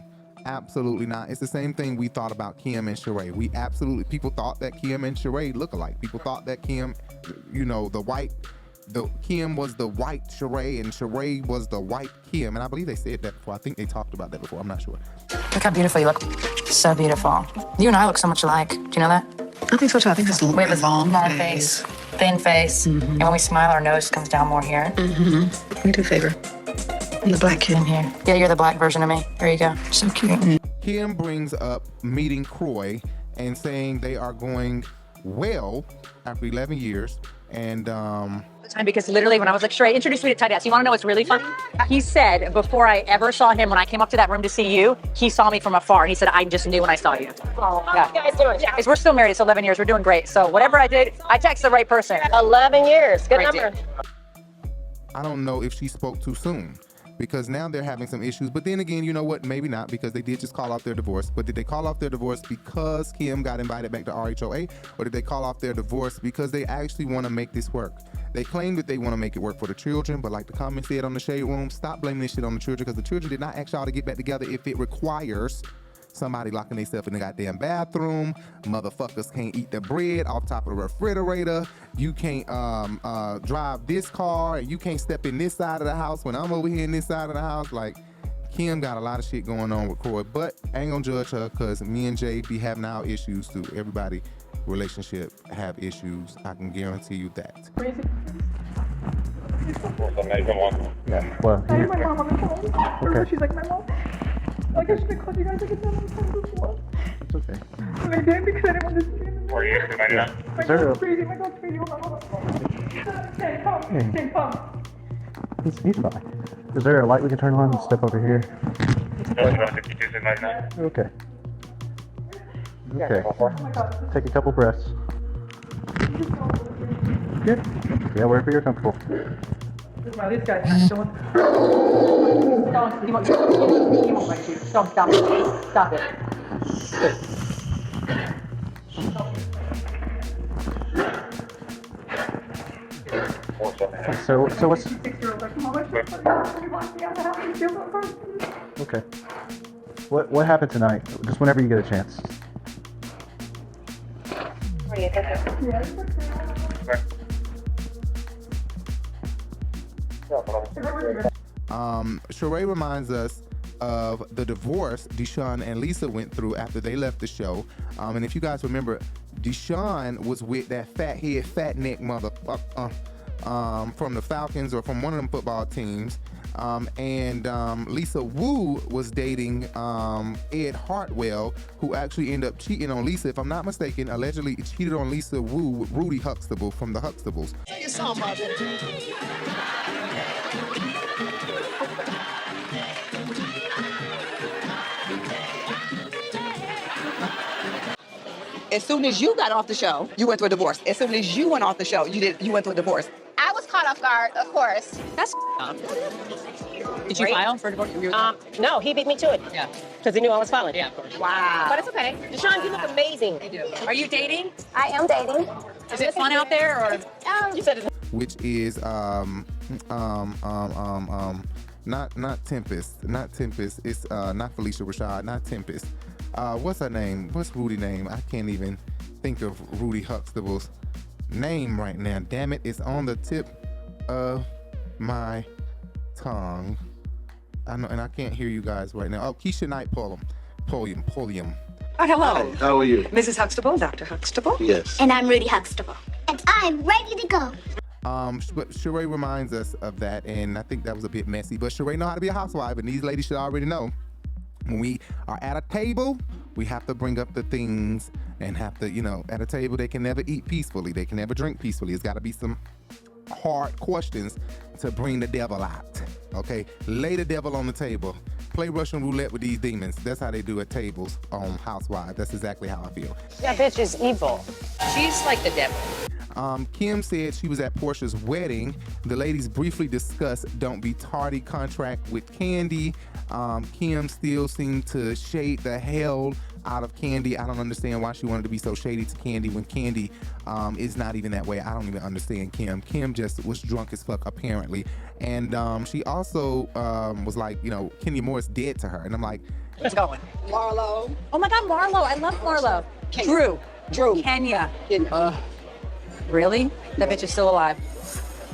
Absolutely not. It's the same thing we thought about Kim and Sheree. People thought that Kim and Sheree look alike. People thought that Kim, Kim was the white Sheree and Sheree was the white Kim. And I believe they said that before. I think they talked about that before. I'm not sure. Look how beautiful you look. So beautiful. You and I look so much alike. Do you know that? I think so too. I think this we have a long face, thin face, and when we smile, our nose comes down more here. We do favor. I'm the black kid in here. Yeah, you're the black version of me. There you go. So cute. Kim brings up meeting Croy and saying they are going well after 11 years. And because literally when I was like, Sheree, introduce me to tardiness. You want to know what's really funny? He said before I ever saw him, when I came up to that room to see you, he saw me from afar. And he said, I just knew when I saw you. Oh, yeah. How you guys doing? Because we're still married. It's 11 years. We're doing great. So whatever I did, I texted the right person. 11 years. Good number. I don't know if she spoke too soon, because now they're having some issues. But then again, you know what? Maybe not, because they did just call off their divorce. But did they call off their divorce because Kim got invited back to RHOA? Or did they call off their divorce because they actually want to make this work? They claim that they want to make it work for the children, but like the comment said on the Shade Room, stop blaming this shit on the children, because the children did not ask y'all to get back together if it requires somebody locking themselves in the goddamn bathroom. Motherfuckers can't eat the bread off top of the refrigerator. You can't drive this car, and you can't step in this side of the house when I'm over here in this side of the house. Like, Kim got a lot of shit going on with Croy, but I ain't gonna judge her, because me and Jay be having our issues too. Everybody relationship have issues. I can guarantee you that. Yeah, well, I have my mom on the phone. Okay. She's like, my mom. Like, I should have called you guys like a million times before. It's okay. Were you right now? Is there a... He's fine. Is there a light we can turn on and step over here? Okay. Okay. Take a couple breaths. Good. Yeah, wherever you're comfortable. Wow, this guy's not showing. He won't bite you. Don't stop it. Stop it. So what's... Okay. What happened tonight? Just whenever you get a chance. Sheree reminds us of the divorce Deshaun and Lisa went through after they left the show. And if you guys remember, Deshaun was with that fathead, fat neck motherfucker from the Falcons or from one of them football teams. And Lisa Wu was dating Ed Hartwell, who actually ended up cheating on Lisa. If I'm not mistaken, allegedly cheated on Lisa Wu with Rudy Huxtable from the Huxtables. Take a song, Marcille. As soon as you got off the show, you went through a divorce. As soon as you went off the show, you went through a divorce. I was caught off guard, of course. That's up. Did you file for divorce? No, he beat me to it. Yeah. Because he knew I was filing. Yeah, of course. Wow. But it's okay. Deshaun, you look amazing. I do. Are you dating? I am dating. Is it fun out there, or? You said it's Which is not Tempest. It's not Felicia Rashad, not Tempest. What's her name? What's Rudy's name? I can't even think of Rudy Huxtable's name right now. Damn it, it's on the tip of my tongue. I know, and I can't hear you guys right now. Oh, Keisha Knight Pulliam. Oh, hello. How are you? Mrs. Huxtable, Dr. Huxtable. Yes. And I'm Rudy Huxtable. And I'm ready to go. But Sheree reminds us of that, and I think that was a bit messy. But Sheree know how to be a housewife, and these ladies should already know. When we are at a table, we have to bring up the things and have to, at a table, they can never eat peacefully. They can never drink peacefully. It's got to be some hard questions to bring the devil out. Okay? Lay the devil on the table. Play Russian roulette with these demons. That's how they do at tables on Housewives. That's exactly how I feel. That bitch is evil. She's like the devil. Kim said she was at Porsha's wedding. The ladies briefly discussed Don't Be Tardy contract with Kandi. Kim still seemed to shade the hell out of Kandi. I don't understand why she wanted to be so shady to Kandi when Kandi is not even that way. I don't even understand Kim. Kim just was drunk as fuck, apparently. And she also was like, Kenya Moore's dead to her. And I'm like, What's going? Marlo. Oh my God, Marlo. I love Marlo. Drew. Kenya. Really? That bitch is still alive.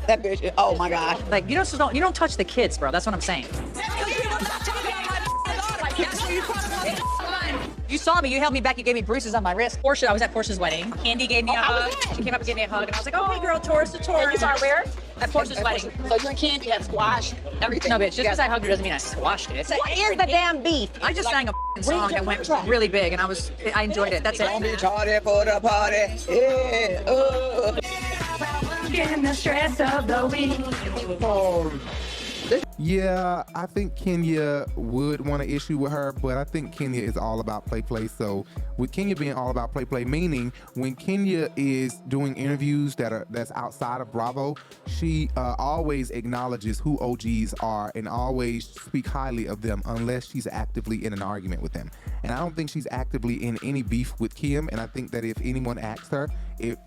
That bitch, oh my God. Like, you don't touch the kids, bro. That's what I'm saying. You saw me. You held me back. You gave me bruises on my wrist. Porsha, I was at Porsha's wedding. Kandi gave me a hug. She came up and gave me a hug. And I was like, oh, hey, girl, Taurus to Taurus. And you saw her where? At Porsha's wedding. So you and Kandi have squashed everything. No, bitch. Just because I hugged her doesn't mean I squashed it. What is the damn beef? I just sang a song that went really big, and I enjoyed it. That's it. Don't be tardy for the party. Yeah, Getting the stress of the week. Yeah, I think Kenya would want to issue with her, but I think Kenya is all about play. So with Kenya being all about play, meaning when Kenya is doing interviews that's outside of Bravo, she always acknowledges who OGs are and always speak highly of them unless she's actively in an argument with them. And I don't think she's actively in any beef with Kim. And I think that if anyone asked her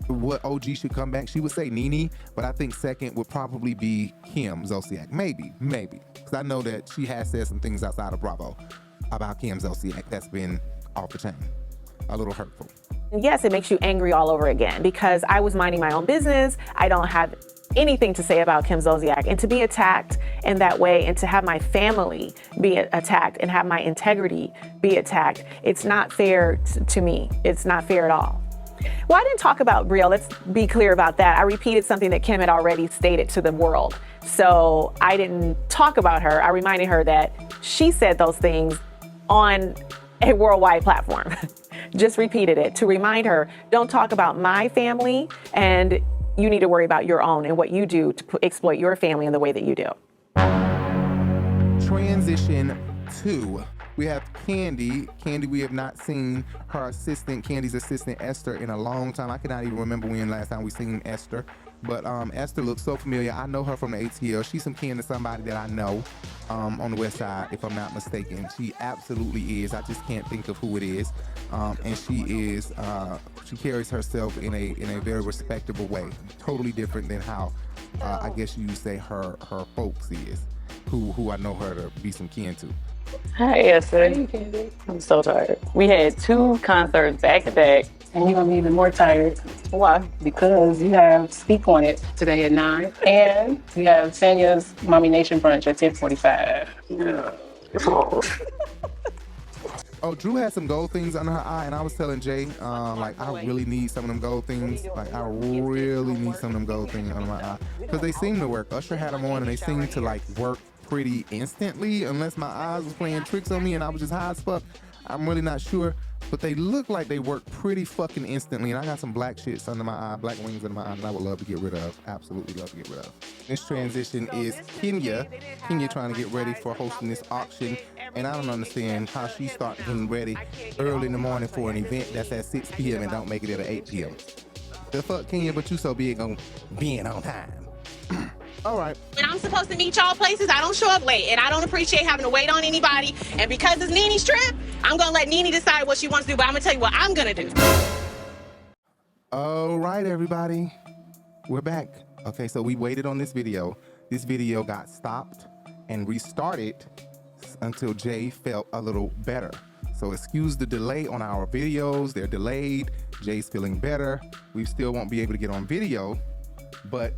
what OG should come back, she would say Nene, but I think second would probably be Kim Zolciak. Maybe. Because I know that she has said some things outside of Bravo about Kim Zolciak that's been off the chain, a little hurtful. Yes, it makes you angry all over again because I was minding my own business. I don't have anything to say about Kim Zolciak, and to be attacked in that way and to have my family be attacked and have my integrity be attacked, it's not fair to me. It's not fair at all. Well, I didn't talk about Brielle. Let's be clear about that. I repeated something that Kim had already stated to the world. So I didn't talk about her. I reminded her that she said those things on a worldwide platform. Just repeated it to remind her, don't talk about my family, and you need to worry about your own and what you do to exploit your family in the way that you do. Transition 2. We have Kandi. Kandi, we have not seen her assistant, Kandi's assistant, Esther, in a long time. I cannot even remember when last time we seen Esther. But Esther looks so familiar. I know her from the ATL. She's some kin to somebody that I know on the West Side, if I'm not mistaken. She absolutely is. I just can't think of who it is. And she is, she carries herself in a very respectable way. Totally different than how, I guess you would say her folks is, who I know her to be some kin to. Hi, Esther. I'm so tired. We had 2 concerts back to back. And you're gonna be even more tired. Why? Because you have Speak On It today at 9, and you have Tanya's Mommy Nation brunch at 10:45. Yeah. Oh, Drew had some gold things under her eye, and I was telling Jay, like, I really need some of them gold things. Like, I really need some of them gold things under my eye. Because they seem to work. Usher had them on, and they seem to, like, work pretty instantly, unless my eyes was playing tricks on me and I was just high as fuck. I'm really not sure. But they look like they work pretty fucking instantly. And I got some black shits under my eye, black wings under my eye that I would love to get rid of. Absolutely love to get rid of. This transition is Kenya. Kenya trying to get ready for hosting this auction. And I don't understand how she starts getting ready early in the morning for an event that's at 6 p.m. and don't make it at 8 p.m. The fuck, Kenya, but you so big on being on time. All right. When I'm supposed to meet y'all places, I don't show up late, and I don't appreciate having to wait on anybody. And because it's Nene's trip, I'm gonna let Nene decide what she wants to do, but I'm gonna tell you what I'm gonna do. All right, everybody. We're back. Okay, so we waited on this video. This video got stopped and restarted until Jay felt a little better. So excuse the delay on our videos. They're delayed. Jay's feeling better. We still won't be able to get on video, but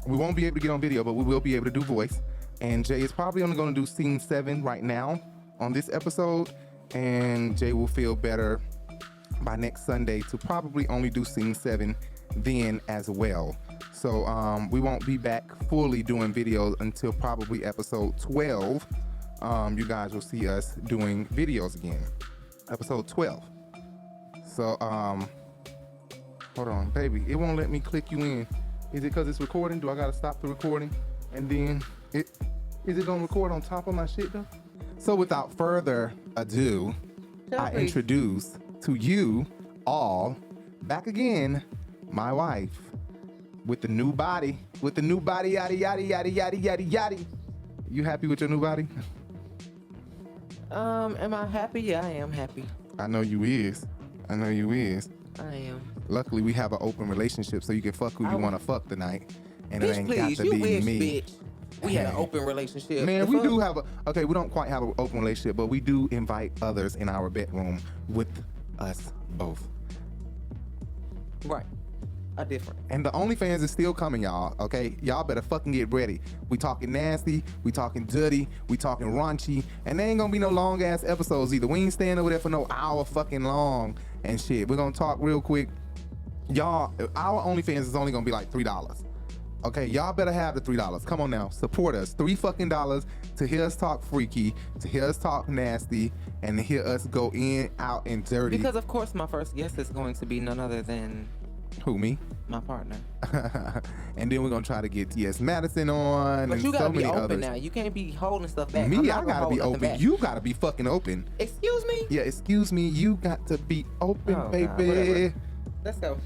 we won't be able to get on video, but we will be able to do voice. And Jay is probably only going to do scene 7 right now on this episode, and Jay will feel better by next Sunday to probably only do scene 7 then as well. So we won't be back fully doing videos until probably episode 12. You guys will see us doing videos again. Episode 12. So hold on, baby, it won't let me click you in. Is it because it's recording? Do I gotta stop the recording? And then is it gonna record on top of my shit though? So without further ado, I introduce to you all, back again, my wife with the new body, yada, yada, yada, yada, yada, yada. You happy with your new body? Am I happy? Yeah, I am happy. I know you is. I know you is. I am. Luckily, we have an open relationship, so you can fuck who you want to fuck tonight, and bitch, it ain't please, got to be wish, me. Bitch. We had an open relationship. Man, we do have okay, we don't quite have an open relationship, but we do invite others in our bedroom with us both. Right. A different. And the OnlyFans is still coming, y'all, okay? Y'all better fucking get ready. We talking nasty, we talking dirty, we talking raunchy, and there ain't gonna be no long ass episodes either. We ain't staying over there for no hour fucking long and shit. We're gonna talk real quick. Y'all, our OnlyFans is only gonna be like $3. Okay, y'all better have the $3. Come on now, support us. $3 fucking to hear us talk freaky, to hear us talk nasty, and to hear us go in, out, and dirty. Because of course my first guest is going to be none other than who, me? My partner. And then we're gonna try to get T.S. Madison on. But and you gotta so be many open others. now. You can't be holding stuff back. Me, I gotta be open. You gotta be fucking open. Excuse me? Yeah, excuse me. You got to be open, baby. God, let's go.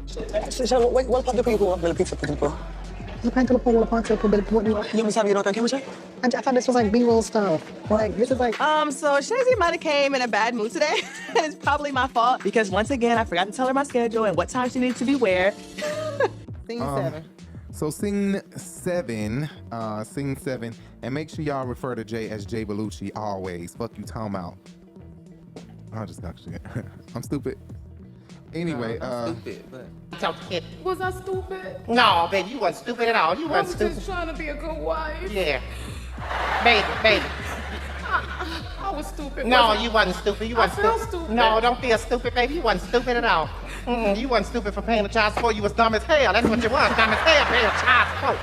¿Cuánto people want pizza for people? You I thought this was like B-roll stuff. Like, this is like... So Shazy might have came in a bad mood today. And it's probably my fault because once again, I forgot to tell her my schedule and what time she needed to be where. Scene 7. So scene 7, and make sure y'all refer to Jay as Jay Bellucci always. Fuck you talking about. I just got shit. I'm stupid. Anyway, stupid, but... Was I stupid? No, baby, you wasn't stupid at all. You I wasn't was stupid. just trying to be a good wife. Yeah. Baby. I was stupid. No, you wasn't stupid. You wasn't I feel stupid. No, don't feel stupid, baby. You wasn't stupid at all. You wasn't stupid for paying the child support. You was dumb as hell. That's what you was. Dumb as hell paying child support.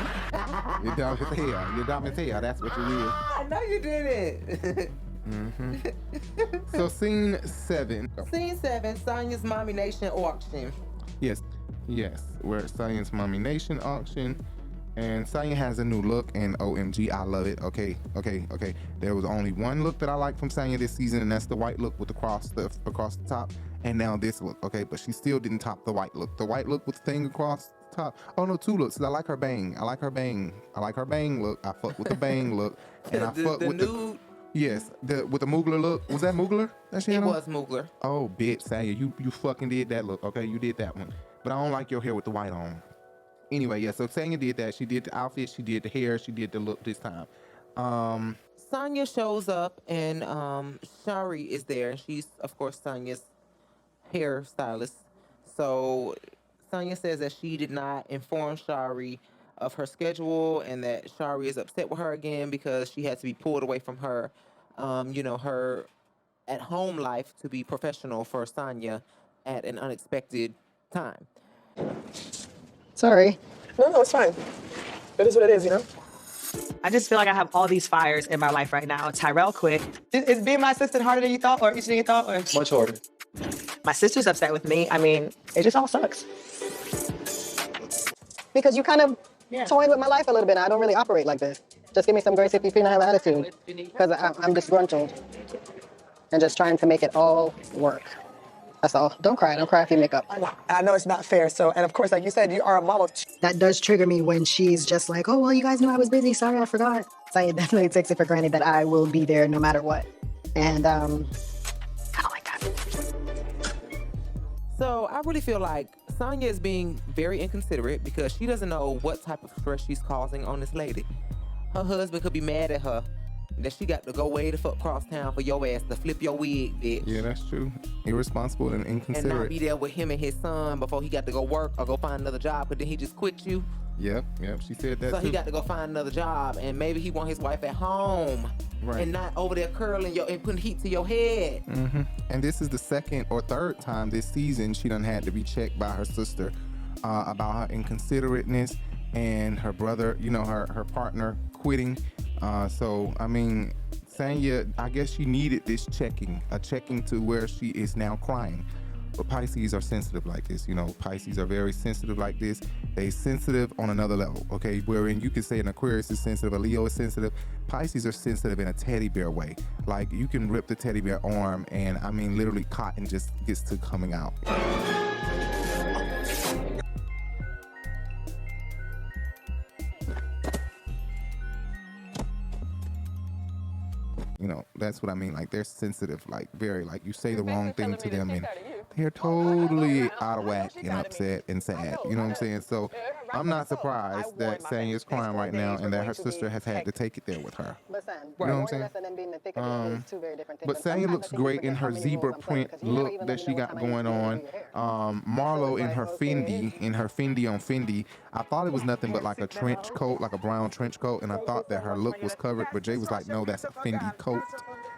You're dumb as hell. You're dumb as hell. That's what you is. No, you didn't. So scene 7. Scene 7, Sonya's Mommy Nation auction. Yes. We're at Sonya's Mommy Nation auction. And Sonya has a new look, and OMG, I love it. Okay. There was only one look that I like from Sonya this season, and that's the white look with the across the top. And now this look, okay? But she still didn't top the white look. The white look with the thing across the top. Oh no, 2 looks. I like her bang. I like her bang look. I fuck with the bang look, and I fuck with the. Yes, with the Moogler look. Was that Moogler? It was Moogler. Oh, bitch, Sonya, you fucking did that look. Okay, you did that one. But I don't like your hair with the white on. Anyway, yeah, so Sonya did that. She did the outfit, she did the hair, she did the look this time. Sonya shows up, and Sheree is there. She's, of course, Sonya's hairstylist. So Sonya says that she did not inform Sheree of her schedule, and that Sheree is upset with her again because she had to be pulled away from her, her at-home life to be professional for Sonya at an unexpected time. Sorry. No, it's fine. It is what it is, you know? I just feel like I have all these fires in my life right now. Tyrell quit. Is being my assistant harder than you thought, or easier than you thought? Or? Much harder. My sister's upset with me. I mean, it just all sucks. Because you kind of toying with my life a little bit. I don't really operate like this. Just give me some grace if you feel I have attitude. Because I'm disgruntled. And just trying to make it all work. That's all. Don't cry if you make up. I know it's not fair. So, and of course, like you said, you are a mom of... That does trigger me when she's just like, oh, well, you guys knew I was busy. Sorry, I forgot. Saya definitely takes it for granted that I will be there no matter what. And I don't like that. So I really feel like Sonya is being very inconsiderate because she doesn't know what type of stress she's causing on this lady. Her husband could be mad at her that she got to go way the fuck across town for your ass to flip your wig, bitch. Yeah, that's true. Irresponsible and inconsiderate. And not be there with him and his son before he got to go work or go find another job, but then he just quit you. Yep, she said that so too. He got to go find another job, and maybe he want his wife at home. Right. And not over there curling and putting heat to your head. And this is the 2nd or 3rd time this season she done had to be checked by her sister about her inconsiderateness and her brother, her partner quitting. So, I mean, Sonya, I guess she needed this a checking to where she is now crying. But Pisces are sensitive like this, Pisces are very sensitive like this. They sensitive on another level, okay? Wherein you could say an Aquarius is sensitive, a Leo is sensitive. Pisces are sensitive in a teddy bear way. Like, you can rip the teddy bear arm and, I mean, literally cotton just gets to coming out. That's what I mean. Like, they're sensitive, like, very, like, you say the wrong thing to them and they're totally out of whack and upset and sad. You know what I'm saying? So I'm not surprised that Sonya is crying right now and that her sister has had to take it there with her. You know what I'm saying? But Sonya looks great in her zebra print look that she got going on. Marlo in her Fendi on Fendi. I thought it was nothing but like a trench coat, like a brown trench coat, and I thought that her look was covered, but Jay was like, no, that's a Fendi coat.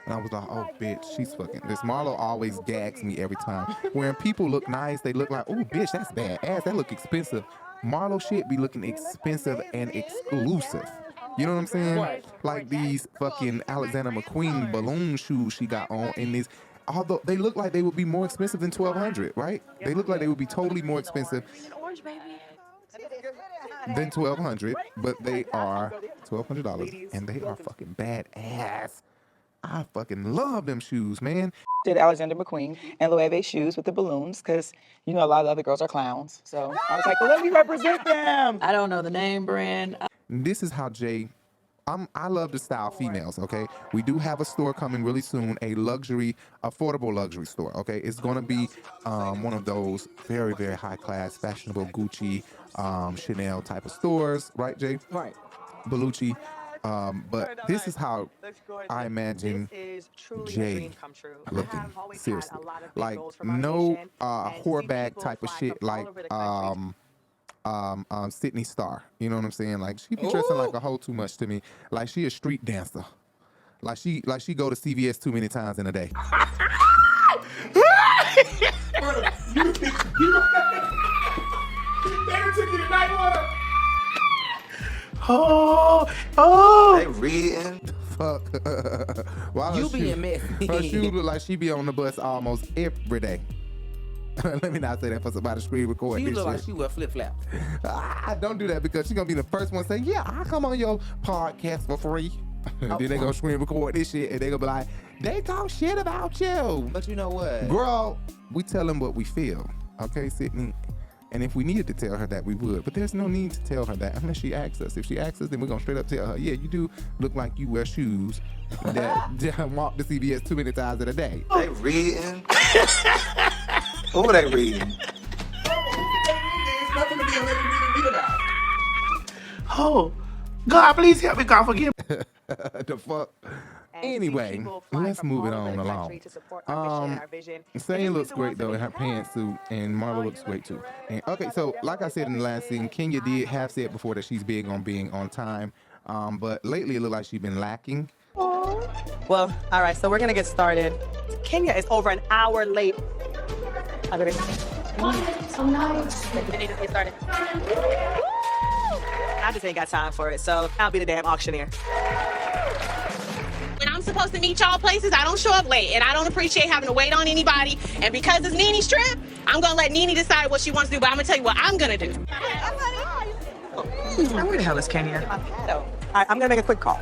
And I was like, oh, bitch, she's fucking. This Marlo always gags me every time. When people look nice, they look like, oh, bitch, that's bad ass. That look expensive. Marlo shit be looking expensive and exclusive. You know what I'm saying? Like these fucking Alexander McQueen balloon shoes she got on in this. Although they look like they would be more expensive than $1,200, right? They look like they would be totally more expensive than $1,200, but they are $1,200 and they are fucking badass. I fucking love them shoes, man. Did Alexander McQueen and Loewe shoes with the balloons because, a lot of the other girls are clowns. So I was like, well, let me represent them. I don't know the name brand. This is how Jay, I love to style females, okay? We do have a store coming really soon, a affordable luxury store, okay? It's going to be one of those very, very high-class, fashionable Gucci, Chanel type of stores, right, Jay? Right. Bellucci. But this is how I imagine Jay looking, seriously. Like, no whore bag type of shit like Sydney Star. You know what I'm saying? Like, she be dressing like a hoe too much to me. Like, she a street dancer. Like she go to CVS too many times in a day. They reading. Fuck. Why You her being shoe- messy. Her shoe look like she be on the bus almost every day. Let me not say that for somebody screen record You this look shit. like she wear flip flops. Don't do that because she's gonna be the first one to say, yeah, I'll come on your podcast for free. Then they gonna screen record this shit and they gonna be like, they talk shit about you. But you know what? Girl, we tell them what we feel. Okay, Sydney? And if we needed to tell her that, we would. But there's no need to tell her that unless she asks us. If she asks us, then we're gonna straight up tell her, yeah, you do look like you wear shoes that walk to CVS too many times in a day. They reading. Who they reading? Oh, God, please help me, God, forgive me. The fuck? Anyway, let's move it on along. Sanya looks great though in her pantsuit, and Marlo looks great too. And okay, so like I said in the last scene, Kenya did have said before that she's big on being on time, but lately it looked like she's been lacking. Well, all right, so we're gonna get started. Kenya is over an hour late. So nice. Get started. I just ain't got time for it, so I'll be the damn auctioneer. When I'm supposed to meet y'all places, I don't show up late, and I don't appreciate having to wait on anybody. And because it's Nene's trip, I'm gonna let Nene decide what she wants to do, but I'm gonna tell you what I'm gonna do. Where the hell is Kenya? All right, I'm gonna make a quick call.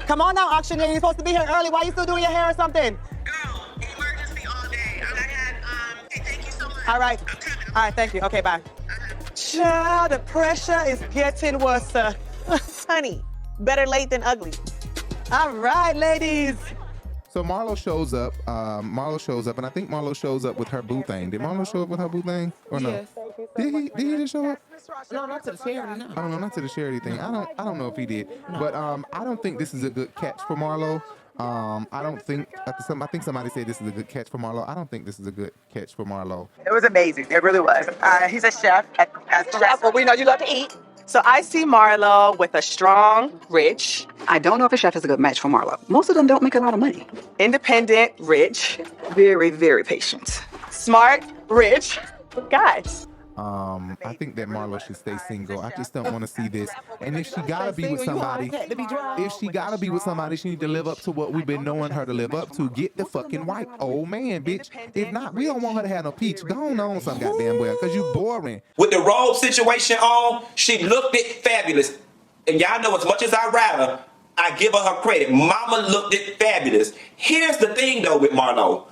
Come on now, auctioneer. You're supposed to be here early. Why are you still doing your hair or something? Girl, emergency all day. Thank you so much. All right, thank you. Okay, bye. Child, the pressure is getting worse. Honey, better late than ugly. All right, ladies. So Marlo shows up. And I think Marlo shows up with her boo thing. Did Marlo show up with her boo thing or no? Yes. Did he just show up? No, not to the charity. No. I don't know, not to the charity thing. I don't know if he did. But I don't think this is a good catch for Marlo. I think somebody said this is a good catch for Marlo. I don't think this is a good catch for Marlo. It was amazing. It really was. He's a chef at the restaurant. We know you love to eat. So I see Marlo with a strong, rich. I don't know if a chef is a good match for Marlo. Most of them don't make a lot of money. Independent, rich, very, very patient. Smart, rich guys. I think that Marlo should stay single. I just don't want to see this. And if she gotta be with somebody, she need to live up to what we've been knowing her to live up to. Get the fucking white old man, bitch. If not, we don't want her to have no peach. Go on some goddamn well, cause you boring. With the robe situation on, she looked it fabulous. And y'all know as much as I ride her, I give her her credit. Mama looked it fabulous. Here's the thing though with Marlo.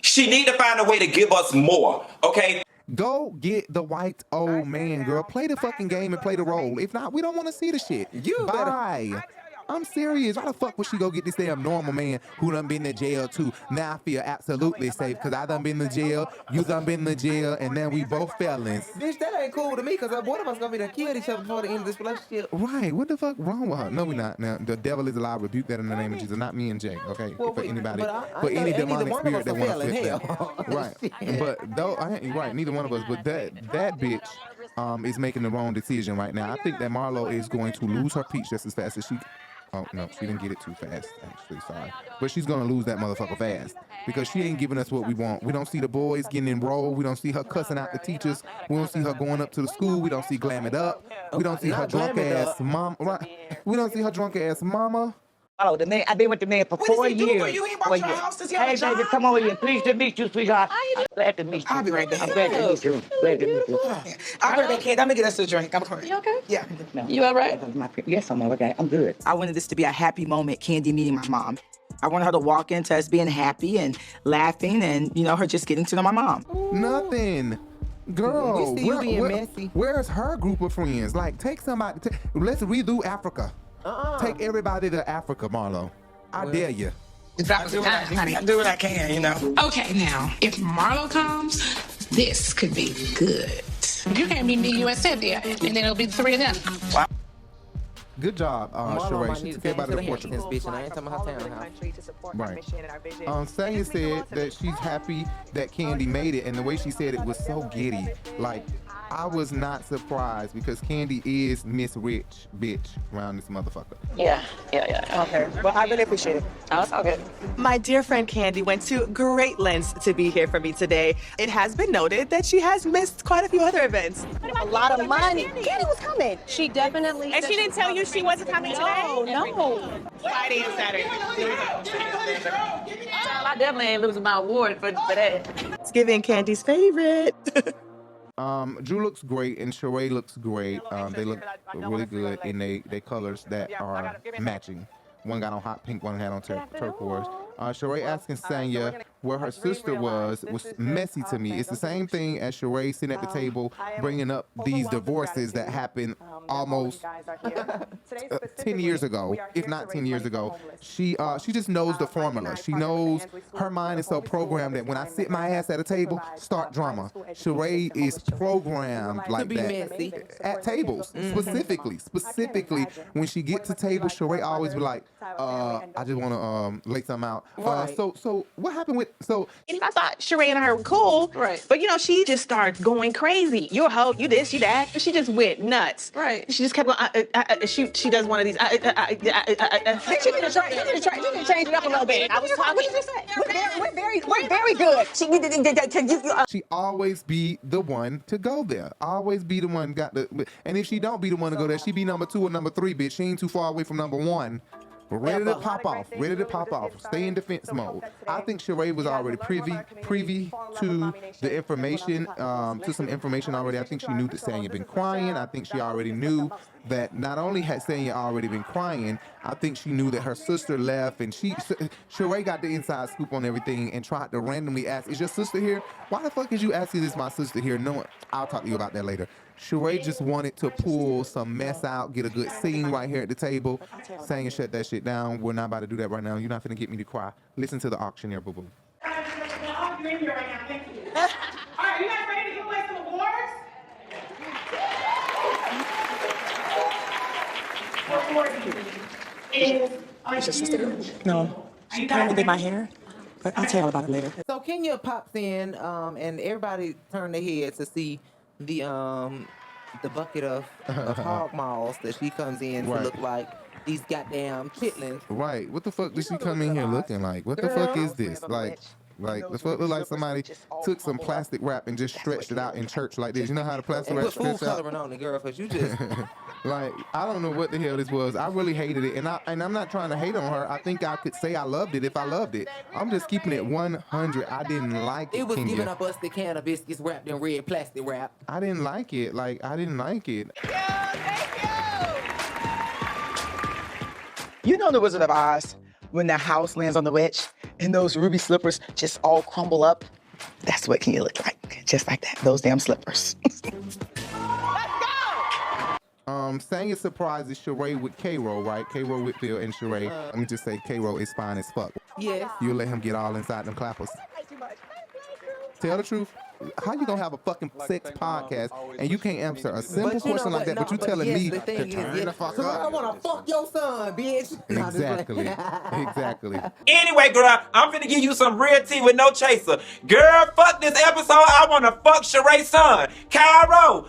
She need to find a way to give us more, okay? Go get the white old man, girl. Play the fucking game and play the role. If not, we don't want to see the shit. Bye. I'm serious. Why the fuck would she go get this damn normal man who done been to jail too? Now I feel absolutely safe because I done been to jail, you done been to jail, and then we both felons. Bitch, that ain't cool to me because one of us gonna be done killed each other before the end of this relationship. Right. What the fuck wrong with her? No, we not. Now, the devil is alive. Rebuke that in the name of Jesus. Not me and Jay, okay? Well, for anybody. but any demonic spirit that wants to flip hell. that. Right. But though, right, neither one of us. But that bitch is making the wrong decision right now. I think that Marlo is going to lose her peach just as fast as she... Oh, no, she didn't get it too fast, actually, sorry. But she's going to lose that motherfucker fast because she ain't giving us what we want. We don't see the boys getting enrolled. We don't see her cussing out the teachers. We don't see her going up to the school. We don't see Glam It Up. We don't see her drunk-ass mom. Right. We don't see her drunk-ass mama. Oh, I've been with the man for 4 years. You ain't bought your house? Does he have Hey, a job? baby, come over here. Pleased to meet you, sweetheart. Glad to meet you. I'll be right back. I'm glad to meet you. Glad to meet you. I'll be right back, kid. I'm gonna get us a drink. I'm coming. You okay? Yeah. You all right? Yes, I'm all okay. I'm good. I wanted this to be a happy moment, Kandi meeting my mom. I wanted her to walk into us being happy and laughing and, her just getting to know my mom. Nothing. Girl, We see you being messy. Where's her group of friends? Like, take somebody. Let's redo Africa. Take everybody to Africa, Marlo. I dare you. Honey, I do what I can, Okay, now, if Marlo comes, this could be good. You can't be me, you and Cynthia, and then it'll be the three of them. Good job, Sheree. She took everybody to Portugal. Bitch, and I ain't talking about her townhouse. Right. Sanya said that she's happy that Kandi made it, and the way she said it was so giddy. Like, I was not surprised because Kandi is Miss Rich bitch around this motherfucker. Yeah. Okay. Well, I really appreciate it. Oh, it's all good. My dear friend Kandi went to great lengths to be here for me today. It has been noted that she has missed quite a few other events. A lot of money. Kandi was coming. She definitely. And she didn't tell you she wasn't coming today? No. Friday and Saturday. I definitely ain't losing my award for that. It's giving Kandi's favorite. Drew looks great and Sheree looks great. They look really good in they colors that are matching. One got on hot pink, one had on turquoise. Sheree asking Tanya where her sister was messy to me. It's the same thing as Sheree sitting at the table bringing up these divorces that happened almost 10 years ago, if not 10 years ago. She just knows the formula. She knows her mind is so programmed that when I sit my ass at a table, start drama. Sheree is programmed like that messy. At tables, specifically when she gets to tables, Sheree always be like, I just want to lay something out. So what happened with And I thought Sheree and her were cool. Right. But she just started going crazy. You a hoe, you this, you that. She just went nuts. Right. She just kept going, she does one of these. She need to change it up a little bit. I was talking. What did you say? We're very good. She need to. She always be the one to go there. Always be the one and if she don't be the one to go there, she be number 2 or number 3, bitch. She ain't too far away from number 1. Ready to pop off. Stay in defense mode. I think Sheree was already privy to the information, to some information already. I think she knew that Tanya had been crying. I think she already knew that not only had Tanya already been crying, I think she knew that her sister left, and Sheree got the inside scoop on everything and tried to randomly ask, "Is your sister here? Why the fuck is you asking is my sister here?" No, I'll talk to you about that later. Sheree just wanted to pull some mess out, get a good scene right here at the table. Saying shut that shit down. We're not about to do that right now. You're not finna get me to cry. Listen to the auctioneer, boo boo. All right, you guys ready to give away some awards? What award is your sister? No, she apparently did my hair, but I'll tell you all about it later. So Kenya pops in, and everybody turned their heads to see the bucket of hog maws that she comes in to look like these goddamn chitlins. Right. What the fuck did she come in here looking like? What the fuck is this? Like the fuck look like somebody took some plastic wrap and just stretched it out in church like this. You know how the plastic wrap put food stretched out? coloring on the girl, because you just like, I don't know what the hell this was. I really hated it, and I'm not trying to hate on her. I think I could say I loved it if I loved it. I'm just keeping it 100. I didn't like it. It was giving up us the can of biscuits wrapped in red plastic wrap. I didn't like it. I didn't like it. You know the Wizard of Oz, when the house lands on the witch and those ruby slippers just all crumble up? That's what Kenya looked like. Just like that. Those damn slippers. Saying it's surprises Sheree with K-Ro, right? K-Ro Whitfield and Sheree. Let me just say K-Ro is fine as fuck. Yes. You'll let him get all inside them clappers. Tell the truth. How you gonna have a fucking sex podcast and you can't answer a simple question like that, but you telling me to turn the fuck up? I up? wanna fuck your son, bitch. Exactly. Anyway, girl, I'm finna give you some real tea with no chaser. Girl, fuck this episode. I wanna fuck Sheree's son. Cairo.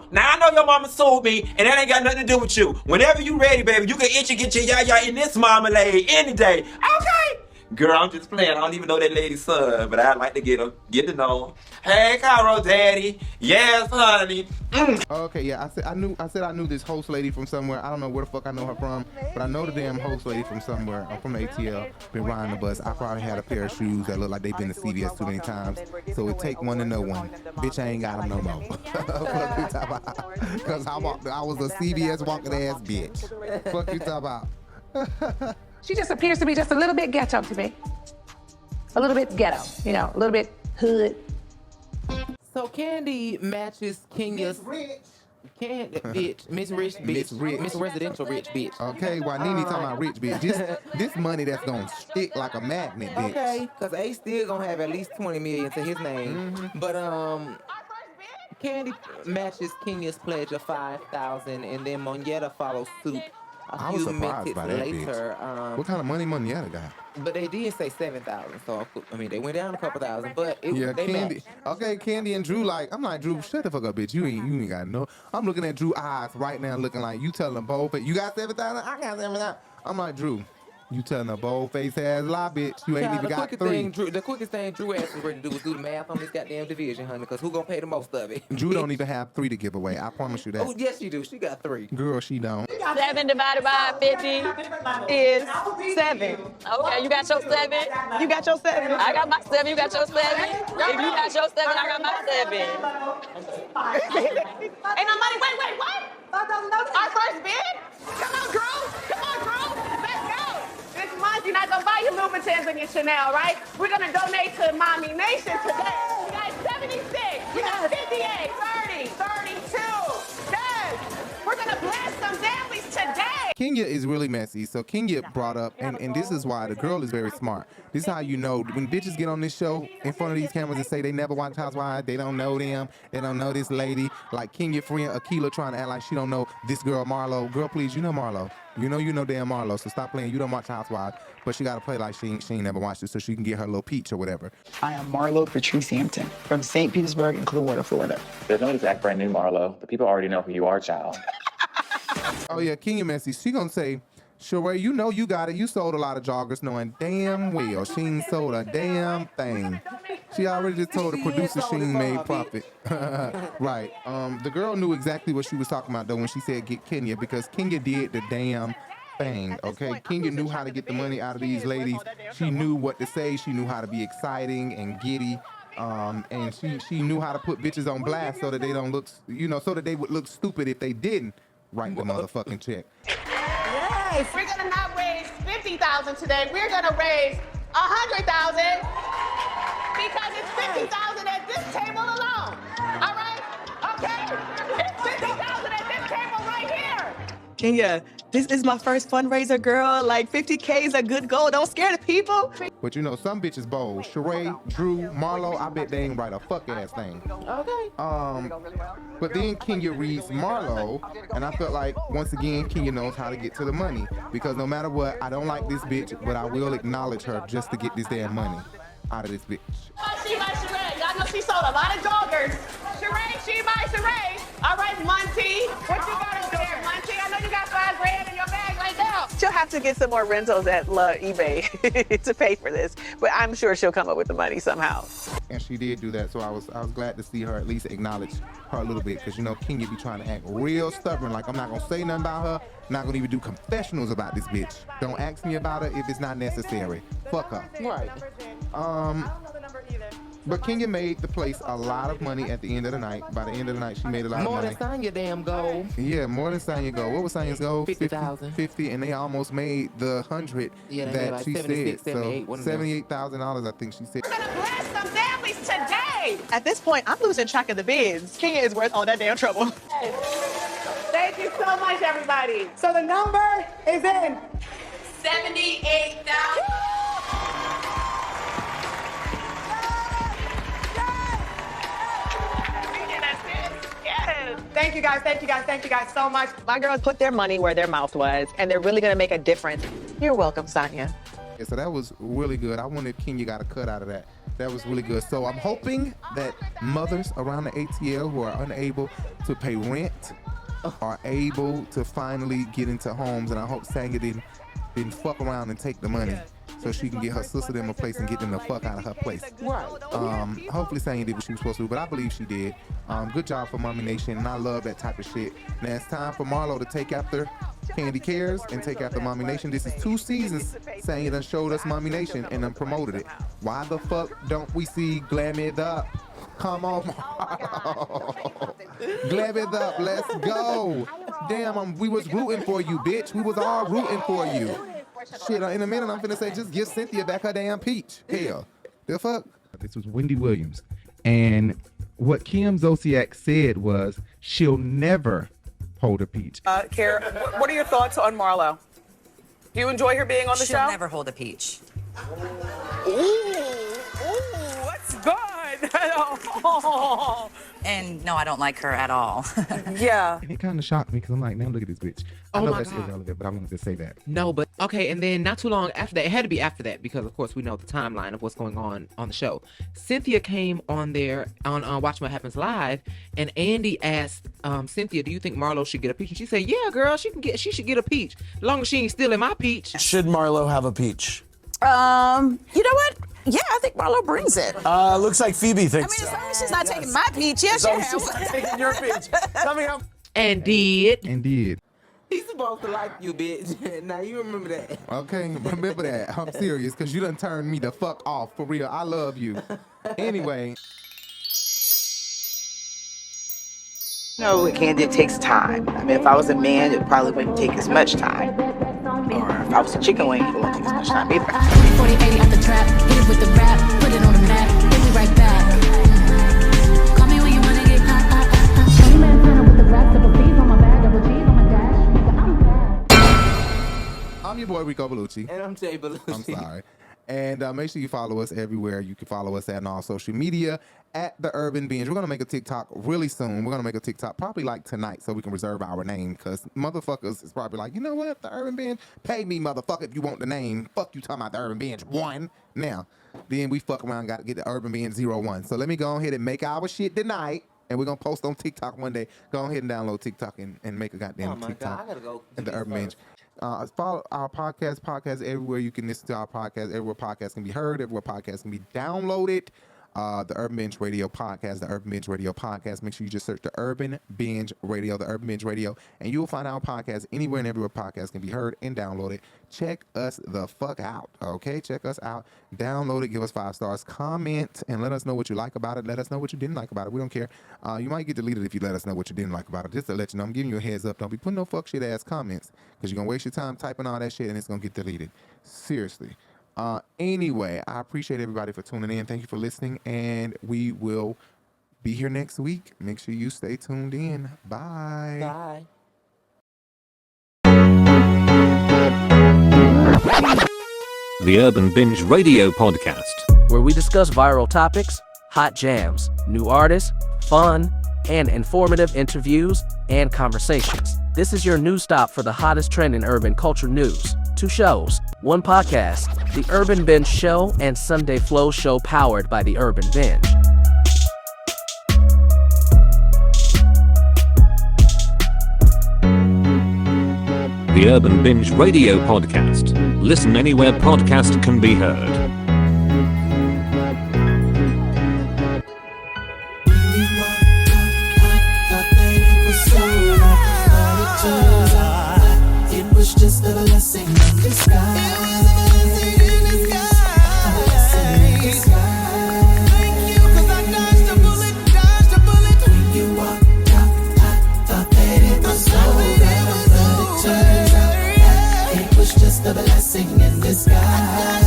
Now I know your mama sued me, and that ain't got nothing to do with you. Whenever you ready, baby, you can itch and get your yaya in this marmalade any day. Okay? Girl, I'm just playing. I don't even know that lady's son, but I'd like to get to know him. Hey, Cairo, daddy. Yes, honey. Okay, yeah, I said I knew this host lady from somewhere. I don't know where the fuck I know her from, but I know the damn host lady from somewhere. I'm from the ATL. Been riding the bus. I probably had a pair of shoes that look like they've been to CVS too many times. So it take one to know one. Bitch, I ain't got them no more. Because I was a CVS walking ass bitch. Fuck you talking about? She just appears to be just a little bit ghetto to me. A little bit ghetto, a little bit hood. So Kandi matches Kenya's Miss Rich bitch. Miss Residential Rich bitch. Okay, while Nene talking about rich bitch. This money that's gonna stick like a magnet, bitch. Okay, because A still gonna have at least 20 million to his name. Mm-hmm. But Kandi matches Kenya's pledge of $5,000, and then Monyetta follows suit I was surprised by that later. bitch. What kind of money Moneyetta got? But they did say 7,000, so I mean they went down a couple thousand, but they Kandi. matched. Okay, Kandi and Drew I'm like, Drew, shut the fuck up, bitch. You ain't got no. I'm looking at Drew eyes right now, looking like you telling them both. You got 7,000. I got 7,000. I'm like, Drew, you telling a bold face ass lie, bitch. You ain't even got 3. The quickest thing Drew asked me to do was do the math on this goddamn division, honey, because who gonna pay the most of it? Drew don't even have 3 to give away. I promise you that. Oh yes, she do. She got 3. Girl, she don't. 7 divided by 50 is 7. Okay, you got your 7. You got your 7. I got my 7. You got your 7. If you got your 7, I got my 7. Ain't no money. Wait, what? Our first bid? Come on, Drew. Let's go. This month, you're not going to buy your Louboutins and your Chanel, right? We're going to donate to Mommy Nation today. We got 76. We got 58, 30, 32. Yes. We're going to bless some families today. Kenya is really messy. So Kenya brought up, and this is why the girl is very smart. This is how you know when bitches get on this show in front of these cameras and say they never watch Housewives, they don't know them, they don't know this lady. Like Kenya friend Akila trying to act like she don't know this girl Marlo. Girl, please, you know Marlo. You know damn Marlo. So stop playing. You don't watch Housewives, but she got to play like she ain't never watched it so she can get her little peach or whatever. I am Marlo Patrice Hampton from St. Petersburg and Clearwater, Florida. There's no exact brand new Marlo. The people already know who you are, child. Oh yeah, Kenya messy. She gonna say, Sheree, you know you got it. You sold a lot of joggers knowing damn well she ain't sold a damn thing. She already just told the producer she ain't made profit. Right. The girl knew exactly what she was talking about though when she said get Kenya, because Kenya did the damn thing, okay? Kenya knew how to get the money out of these ladies. She knew what to say. She knew how to be exciting and giddy. And she knew how to put bitches on blast so that they don't look, so that they would look stupid if they didn't write the motherfucking check. Yes, we're gonna not raise 50,000 today. We're gonna raise 100,000 because it's 50,000 at this table alone. All right? Okay? It's 50,000 at this table right here. Kenya, this is my first fundraiser, girl. Like 50K is a good goal. Don't scare the people. But some bitches bold. Sheree, Drew, Marlo, I bet they ain't write a fuck ass thing. Okay. But then Kenya reads Marlo, and I felt like once again Kenya knows how to get to the money, because no matter what, I don't like this bitch, but I will acknowledge her just to get this damn money out of this bitch. She by Sheree. Y'all know she sold a lot of joggers. Sheree, she by Sheree. All right, Monty. What you got over there, Monty? I know you got $5,000 in your bag right now. She'll have to get some more rentals at eBay to pay for this, but I'm sure she'll come up with the money somehow. And she did do that, so I was glad to see her at least acknowledge her a little bit, because Kenya be trying to act real stubborn, like I'm not gonna say nothing about her, not gonna even do confessionals about this bitch. Don't ask me about her if it's not necessary. Fuck her. Right. But Kenya made the place a lot of money at the end of the night. By the end of the night, she made a lot of money. More than Tanya damn goal. Yeah, more than Tanya goal. What was Tanya's goal? 50,000. 50, and they almost made the 100 that she said. So $78,000, I think she said. We're gonna bless some families today. At this point, I'm losing track of the bids. Kenya is worth all that damn trouble. Thank you so much, everybody. So the number is in 78,000. Thank you guys so much. My girls put their money where their mouth was, and they're really gonna make a difference. You're welcome, Sonia. Yeah, so that was really good. I wonder if Kenya got a cut out of that. That was really good. So I'm hoping that mothers around the ATL who are unable to pay rent are able to finally get into homes, and I hope Sanya didn't fuck around and take the money, so she can get her sister them a place and get them the fuck out of her place. Right. Hopefully Sanya did what she was supposed to do, but I believe she did. Good job for Mommy Nation, and I love that type of shit. Now it's time for Marlo to take after Kandi Cares and take after Mommy Nation. This is 2 seasons Sanya done showed us Mommy Nation and done promoted it. Why the fuck don't we see Glam It Up? Come on, Marlo. Glam It Up, let's go. Damn, we was rooting for you, bitch. We was all rooting for you. Shit, in a minute I'm finna say just give Cynthia back her damn peach. Hell, the fuck? This was Wendy Williams. And what Kim Zolciak said was she'll never hold a peach. Kara, what are your thoughts on Marlo? Do you enjoy her being on the show? She'll never hold a peach. Ooh, that's good. And no, I don't like her at all. Yeah. And it kind of shocked me because I'm like, now look at this bitch. I Oh know my that's God. irrelevant, but I wanted to say that. No, but okay, and then not too long after that, it had to be after that because of course we know the timeline of what's going on the show. Cynthia came on there on Watch What Happens Live, and Andy asked Cynthia, "Do you think Marlo should get a peach?" And she said, "Yeah, girl, she should get a peach, as long as she ain't stealing my peach." Should Marlo have a peach? You know what? Yeah, I think Marlo brings it. Looks like Phoebe thinks I mean, so. as long as she's not taking my peach, yeah, As she long as has. she's not taking your peach. Tell me how. And did. He's supposed to like you, bitch. Now you remember that. Okay, remember that. I'm serious, because you done turned me the fuck off. For real, I love you. Anyway. No, it can. It takes time. I mean, if I was a man, it probably wouldn't take as much time. Or if I was a chicken wing, it wouldn't take as much time either. 40, 80 out the trap, hit it with the rap, put it on the map, hit me right back. Call me when you wanna get hot. 20 man center with the rap, double B's on my bag, double G's on my dash. Nigga, I'm bad. I'm your boy Rico Bellucci. And I'm Jay Bellucci. I'm sorry. And make sure you follow us everywhere. You can follow us on all social media at the Urban Binge. We're gonna make a TikTok really soon. We're gonna make a TikTok probably like tonight, so we can reserve our name. Cause motherfuckers is probably like, you know what, the Urban Binge, pay me, motherfucker, if you want the name. Fuck you talking about the Urban Binge 1. Now, then we fuck around, got to get the Urban Binge 01. So let me go ahead and make our shit tonight. And we're gonna post on TikTok one day. Go ahead and download TikTok and make a goddamn TikTok. God, I gotta go. And the Urban Binge. Follow our podcast everywhere you can listen to our podcast, everywhere podcasts can be heard, everywhere podcasts can be downloaded. The Urban Binge Radio Podcast, the Urban Binge Radio Podcast. Make sure you just search the Urban Binge Radio, the Urban Binge Radio, and you will find our podcast anywhere and everywhere podcasts can be heard and downloaded. Check us the fuck out, okay? Check us out. Download it, give us 5 stars, comment, and let us know what you like about it. Let us know what you didn't like about it. We don't care. You might get deleted if you let us know what you didn't like about it. Just to let you know, I'm giving you a heads up. Don't be putting no fuck shit ass comments because you're going to waste your time typing all that shit and it's going to get deleted. Seriously. Anyway, I appreciate everybody for tuning in. Thank you for listening, and we will be here next week. Make sure you stay tuned in. Bye. Bye. The Urban Binge Radio Podcast, where we discuss viral topics, hot jams, new artists, fun, and informative interviews and conversations. This is your news stop for the hottest trend in urban culture news. 2 shows, 1 podcast, The Urban Binge Show and Sunday Flow Show, powered by The Urban Binge. the Urban Binge Radio Podcast. Listen anywhere podcast can be heard. It was just a blessing in disguise. The blessing in disguise.